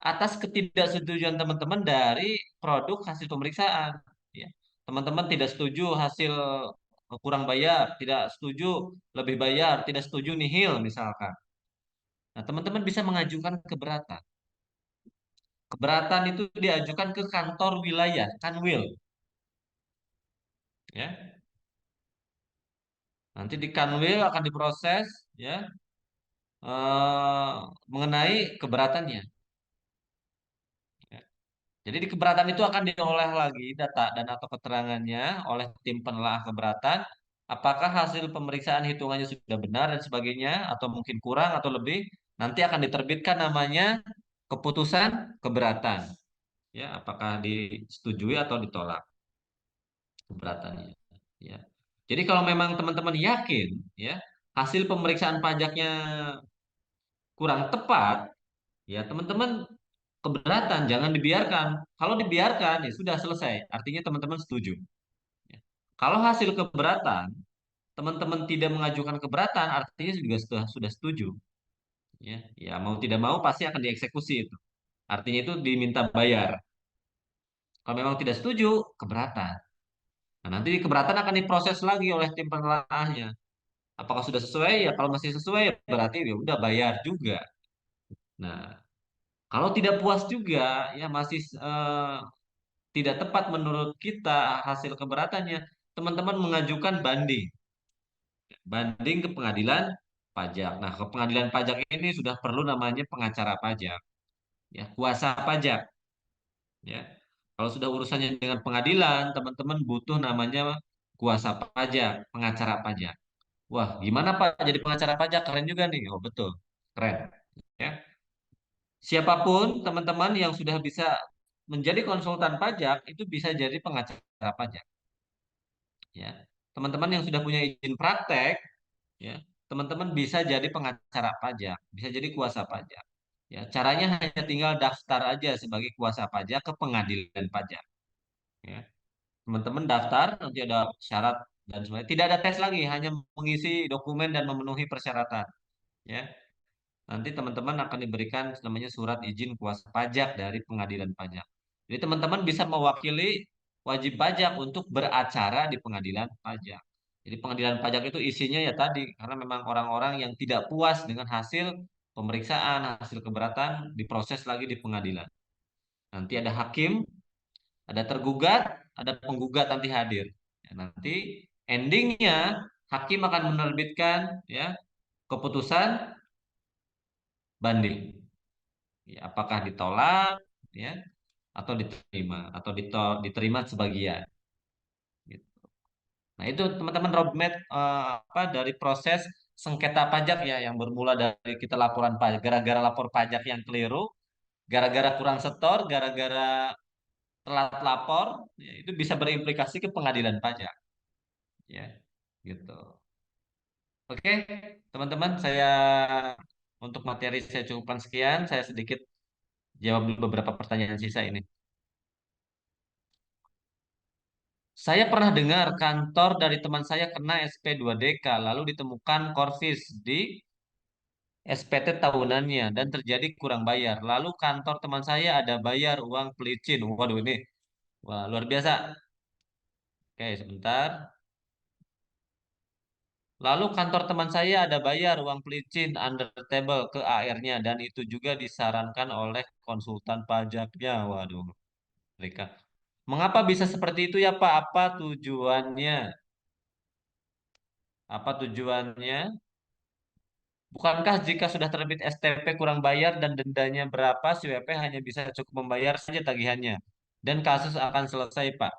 atas ketidaksetujuan teman-teman dari produk hasil pemeriksaan, ya. Teman-teman tidak setuju hasil kurang bayar, tidak setuju lebih bayar, tidak setuju nihil misalkan. Nah, teman-teman bisa mengajukan keberatan. Keberatan itu diajukan ke kantor wilayah, Kanwil, ya. Nanti di Kanwil akan diproses, ya, eh, mengenai keberatannya. Ya. Jadi di keberatan itu akan diolah lagi data dan atau keterangannya oleh tim penelaah keberatan. Apakah hasil pemeriksaan hitungannya sudah benar dan sebagainya, atau mungkin kurang atau lebih, nanti akan diterbitkan namanya keputusan keberatan. Ya, apakah disetujui atau ditolak keberatannya. Ya. Jadi kalau memang teman-teman yakin, ya, hasil pemeriksaan pajaknya kurang tepat, ya teman-teman keberatan, jangan dibiarkan. Kalau dibiarkan, ya sudah selesai. Artinya teman-teman setuju. Ya. Kalau hasil keberatan, teman-teman tidak mengajukan keberatan, artinya juga sudah setuju. Ya, ya mau tidak mau pasti akan dieksekusi itu. Artinya itu diminta bayar. Kalau memang tidak setuju, keberatan. Nah, nanti keberatan akan diproses lagi oleh tim penelaahannya. Apakah sudah sesuai? Ya kalau masih sesuai, berarti ya udah bayar juga. Nah, kalau tidak puas juga, ya masih tidak tepat menurut kita hasil keberatannya, teman-teman mengajukan banding. banding ke pengadilan pajak. Nah, ke pengadilan pajak ini sudah perlu namanya pengacara pajak, ya, kuasa pajak, ya. Kalau sudah urusannya dengan pengadilan, teman-teman butuh namanya kuasa pajak, pengacara pajak. Wah, gimana Pak jadi pengacara pajak? Keren juga nih. Oh, betul. Keren. Ya. Siapapun teman-teman yang sudah bisa menjadi konsultan pajak itu bisa jadi pengacara pajak, ya. Teman-teman yang sudah punya izin praktek, ya, teman-teman bisa jadi pengacara pajak, bisa jadi kuasa pajak. Ya, caranya hanya tinggal daftar aja sebagai kuasa pajak ke pengadilan pajak, ya. Teman-teman daftar, nanti ada syarat dan sebagainya. Tidak ada tes lagi, hanya mengisi dokumen dan memenuhi persyaratan, ya. Nanti teman-teman akan diberikan namanya surat izin kuasa pajak dari pengadilan pajak. Jadi teman-teman bisa mewakili wajib pajak untuk beracara di pengadilan pajak. Jadi pengadilan pajak itu isinya ya tadi, karena memang orang-orang yang tidak puas dengan hasil pemeriksaan, hasil keberatan, diproses lagi di pengadilan. Nanti ada hakim, ada tergugat, ada penggugat nanti hadir. Ya, nanti endingnya hakim akan menerbitkan, ya, keputusan banding. Ya, apakah ditolak, ya, atau diterima, atau diterima sebagian. Gitu. Nah, itu teman-teman roadmap apa dari proses sengketa pajak ya yang bermula dari kita laporan pajak, gara-gara lapor pajak yang keliru, gara-gara kurang setor, gara-gara telat lapor, ya, itu bisa berimplikasi ke pengadilan pajak, ya, gitu. Oke, teman-teman, saya untuk materi saya cukupkan sekian, saya sedikit jawab dulu beberapa pertanyaan sisa ini. Saya pernah dengar kantor dari teman saya kena SP2DK, lalu ditemukan korvis di SPT tahunannya dan terjadi kurang bayar. Lalu kantor teman saya ada bayar uang pelicin. Waduh ini, wah luar biasa. Oke, sebentar. Lalu kantor teman saya ada bayar uang pelicin under table ke AR-nya dan itu juga disarankan oleh konsultan pajaknya. Waduh, mereka. Mengapa bisa seperti itu ya Pak? Apa tujuannya? Apa tujuannya? Bukankah jika sudah terbit STP kurang bayar dan dendanya berapa, si WP hanya bisa cukup membayar saja tagihannya dan kasus akan selesai, Pak?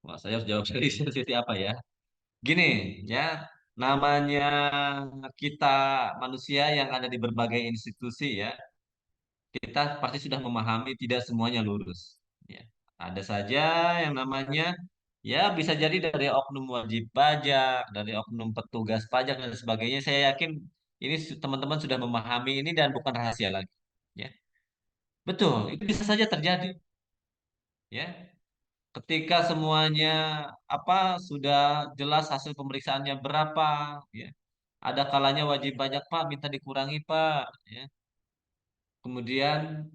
Wah, saya harus jawab dari sisi apa ya? Gini, ya, namanya kita manusia yang ada di berbagai institusi ya, kita pasti sudah memahami tidak semuanya lurus. Ya, ada saja yang namanya ya bisa jadi dari oknum wajib pajak, dari oknum petugas pajak dan sebagainya. Saya yakin ini teman-teman sudah memahami ini dan bukan rahasia lagi. Ya, betul, itu bisa saja terjadi. Ya, ketika semuanya apa sudah jelas hasil pemeriksaannya berapa, ya, ada kalanya wajib pajak Pak minta dikurangi Pak. Ya, kemudian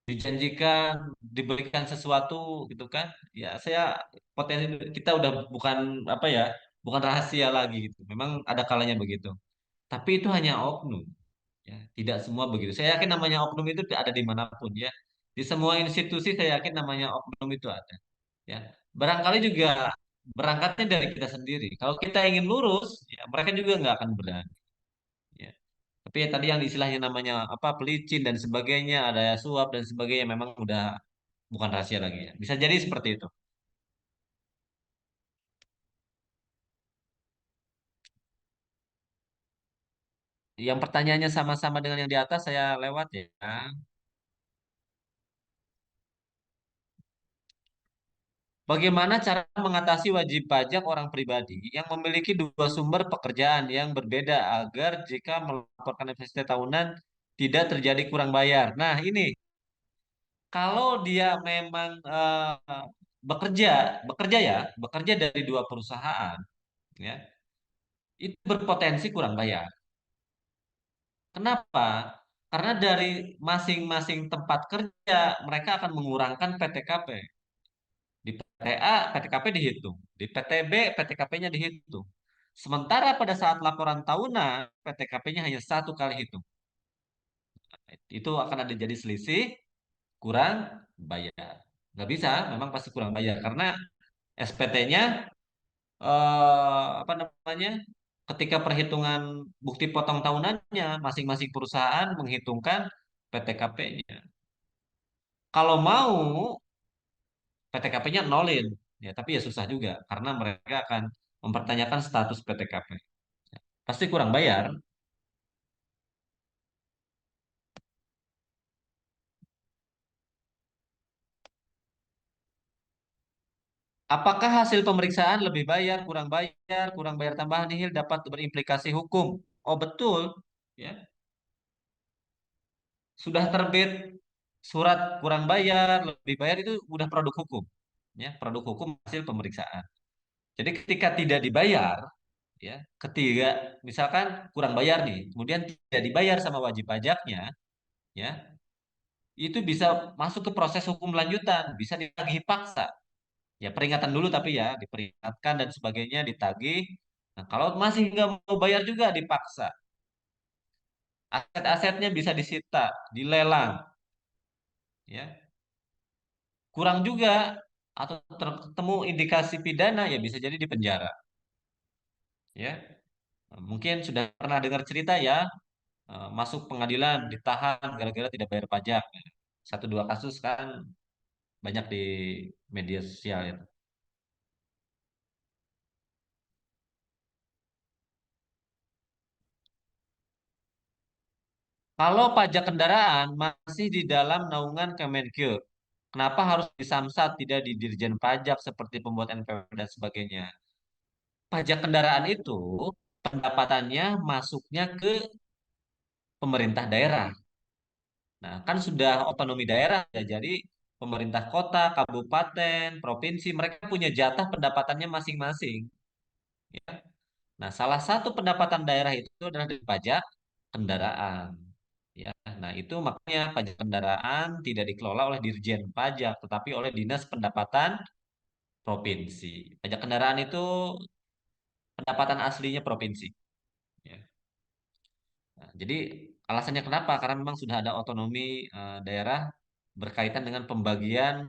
dijanjikan diberikan sesuatu gitu kan, ya saya potensi kita udah bukan apa ya, bukan rahasia lagi gitu, memang ada kalanya begitu, tapi itu hanya oknum, ya, tidak semua begitu. Saya yakin namanya oknum itu ada dimanapun ya, di semua institusi saya yakin namanya oknum itu ada, ya. Barangkali juga berangkatnya dari kita sendiri, kalau kita ingin lurus ya mereka juga nggak akan berani, ya. Tapi ya tadi yang istilahnya namanya apa pelicin dan sebagainya, ada suap dan sebagainya, memang udah bukan rahasia lagi ya. Bisa jadi seperti itu. Yang pertanyaannya sama-sama dengan yang di atas saya lewat ya. Bagaimana cara mengatasi wajib pajak orang pribadi yang memiliki dua sumber pekerjaan yang berbeda agar jika melaporkan FST tahunan tidak terjadi kurang bayar? Nah, ini kalau dia memang bekerja, bekerja dari dua perusahaan, ya, itu berpotensi kurang bayar. Kenapa? Karena dari masing-masing tempat kerja mereka akan mengurangkan PTKP. Di PTA, PTKP dihitung. Di PTB, PTKP-nya dihitung. Sementara pada saat laporan tahunan, PTKP-nya hanya satu kali hitung. Itu akan ada jadi selisih, kurang bayar. Nggak bisa, memang pasti kurang bayar karena SPT-nya apa namanya? Ketika perhitungan bukti potong tahunannya, masing-masing perusahaan menghitungkan PTKP-nya. Kalau mau PTKP-nya nolin, ya tapi ya susah juga karena mereka akan mempertanyakan status PTKP. Pasti kurang bayar. Apakah hasil pemeriksaan lebih bayar, kurang bayar tambahan nihil dapat berimplikasi hukum? Oh betul, ya. Sudah terbit surat kurang bayar, lebih bayar itu udah produk hukum, ya, produk hukum hasil pemeriksaan. Jadi ketika tidak dibayar, ya, ketiga misalkan kurang bayar nih, kemudian tidak dibayar sama wajib pajaknya, ya, itu bisa masuk ke proses hukum lanjutan, bisa ditagih paksa. Ya peringatan dulu tapi ya diperingatkan dan sebagainya ditagih. Nah, kalau masih nggak mau bayar juga dipaksa. Aset-asetnya bisa disita, dilelang, ya. Kurang juga atau tertemu indikasi pidana ya bisa jadi dipenjara, ya. Mungkin sudah pernah dengar cerita ya, masuk pengadilan ditahan gara-gara tidak bayar pajak. Satu dua kasus kan banyak di media sosial ya. Kalau pajak kendaraan masih di dalam naungan Kemenkeu, kenapa harus di Samsat tidak di Dirjen Pajak seperti pembuat NPWP dan sebagainya? Pajak kendaraan itu pendapatannya masuknya ke pemerintah daerah. Nah, kan sudah otonomi daerah ya. Jadi pemerintah kota, kabupaten, provinsi mereka punya jatah pendapatannya masing-masing. Ya. Nah, salah satu pendapatan daerah itu adalah dari pajak kendaraan. Ya, nah itu makanya pajak kendaraan tidak dikelola oleh Dirjen Pajak, tetapi oleh Dinas Pendapatan Provinsi. Pajak kendaraan itu pendapatan aslinya provinsi. Ya. Nah, jadi alasannya kenapa? Karena memang sudah ada otonomi daerah berkaitan dengan pembagian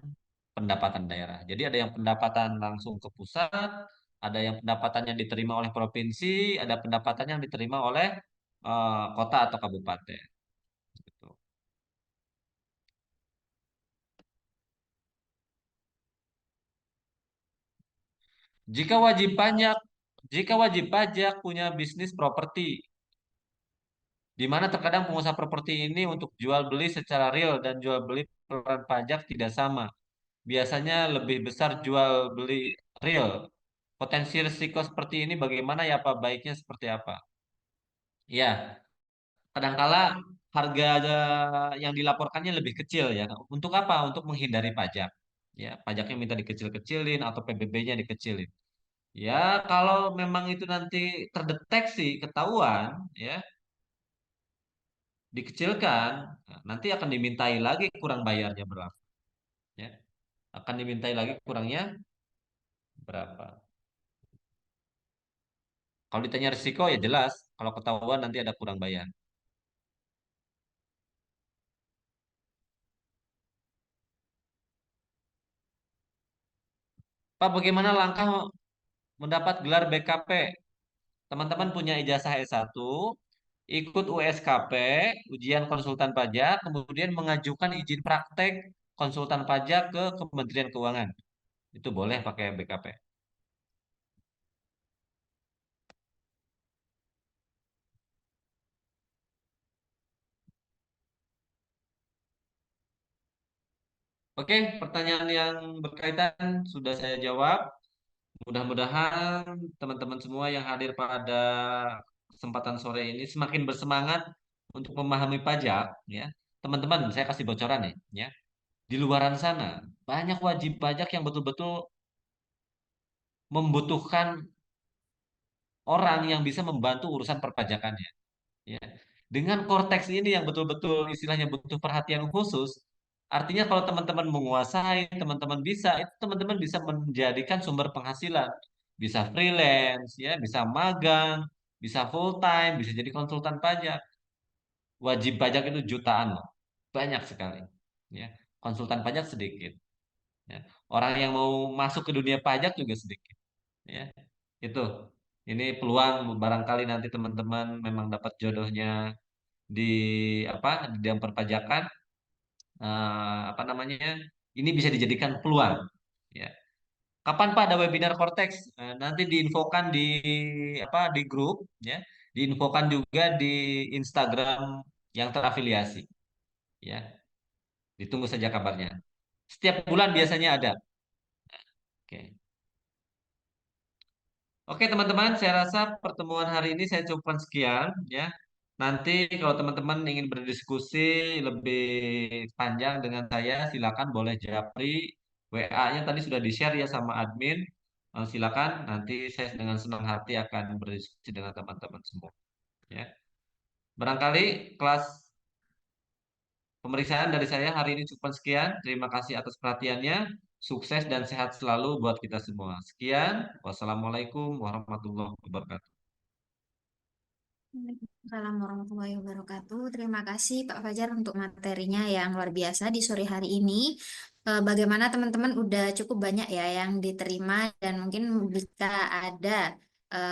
pendapatan daerah. Jadi ada yang pendapatan langsung ke pusat, ada yang pendapatannya diterima oleh provinsi, ada pendapatan yang diterima oleh kota atau kabupaten. Gitu. Jika wajib pajak, jika wajib pajak punya bisnis properti, di mana terkadang pengusaha properti ini untuk jual beli secara real dan jual beli pengeluaran pajak tidak sama. Biasanya lebih besar jual beli real. Potensi risiko seperti ini bagaimana ya Pak? Baiknya seperti apa? Ya, kadangkala harga yang dilaporkannya lebih kecil ya. Untuk apa? Untuk menghindari pajak. Ya, pajaknya minta dikecil-kecilin atau PBB-nya dikecilin. Ya, kalau memang itu nanti terdeteksi, ketahuan, ya, dikecilkan, nah, nanti akan dimintai lagi kurang bayarnya berapa, ya. Akan dimintai lagi kurangnya berapa. Kalau ditanya risiko ya jelas, kalau ketahuan nanti ada kurang bayar. Pak, bagaimana langkah mendapat gelar BKP? Teman-teman punya ijazah S1, ikut USKP, ujian konsultan pajak, kemudian mengajukan izin praktek konsultan pajak ke Kementerian Keuangan. Itu boleh pakai BKP. Oke, pertanyaan yang berkaitan sudah saya jawab. Mudah-mudahan teman-teman semua yang hadir pada kesempatan sore ini semakin bersemangat untuk memahami pajak, ya. Teman-teman, saya kasih bocoran nih, ya. Di luaran sana banyak wajib pajak yang betul-betul membutuhkan orang yang bisa membantu urusan perpajakannya, ya. Dengan korteks ini yang betul-betul istilahnya butuh perhatian khusus, artinya kalau teman-teman menguasai, teman-teman bisa, itu teman-teman bisa menjadikan sumber penghasilan. Bisa freelance, ya, bisa magang, bisa full time, bisa jadi konsultan pajak. Wajib pajak itu jutaan loh, banyak sekali. Ya, konsultan pajak sedikit. Ya. Orang yang mau masuk ke dunia pajak juga sedikit. Ya, itu. Ini peluang barangkali nanti teman-teman memang dapat jodohnya di apa di bidang perpajakan, apa namanya? Ini bisa dijadikan peluang. Ya. Kapan Pak ada webinar Cortex? Nanti diinfokan di apa di grup, ya. Diinfokan juga di Instagram yang terafiliasi. Ya, ditunggu saja kabarnya. Setiap bulan biasanya ada. Oke. Oke teman-teman, saya rasa pertemuan hari ini saya cukupkan sekian ya. Nanti kalau teman-teman ingin berdiskusi lebih panjang dengan saya, silakan boleh japri. WA-nya tadi sudah di-share ya sama admin. Silakan, nanti saya dengan senang hati akan berdiskusi dengan teman-teman semua. Ya, barangkali kelas pemeriksaan dari saya hari ini cukupkan sekian. Terima kasih atas perhatiannya. Sukses dan sehat selalu buat kita semua. Sekian, wassalamualaikum warahmatullahi wabarakatuh. Waalaikumsalam warahmatullahi wabarakatuh. Terima kasih Pak Fajar untuk materinya yang luar biasa di sore hari ini. Bagaimana teman-teman udah cukup banyak ya yang diterima dan mungkin jika ada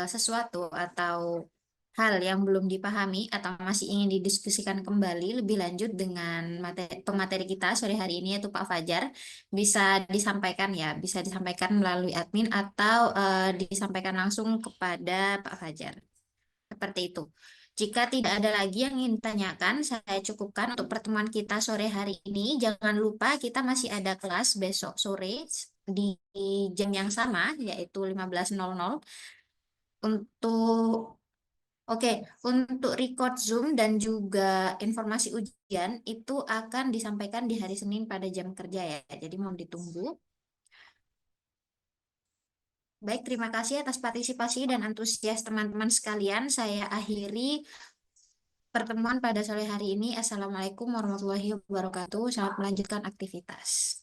sesuatu atau hal yang belum dipahami atau masih ingin didiskusikan kembali lebih lanjut dengan pemateri kita sore hari ini yaitu Pak Fajar, bisa disampaikan ya, bisa disampaikan melalui admin atau disampaikan langsung kepada Pak Fajar. Seperti itu. Jika tidak ada lagi yang ingin ditanyakan, saya cukupkan untuk pertemuan kita sore hari ini. Jangan lupa kita masih ada kelas besok sore di jam yang sama, yaitu 15.00. Untuk Oke, untuk record Zoom dan juga informasi ujian itu akan disampaikan di hari Senin pada jam kerja ya. Jadi mohon ditunggu. Baik, terima kasih atas partisipasi dan antusias teman-teman sekalian. Saya akhiri pertemuan pada sore hari ini. Assalamualaikum warahmatullahi wabarakatuh. Selamat melanjutkan aktivitas.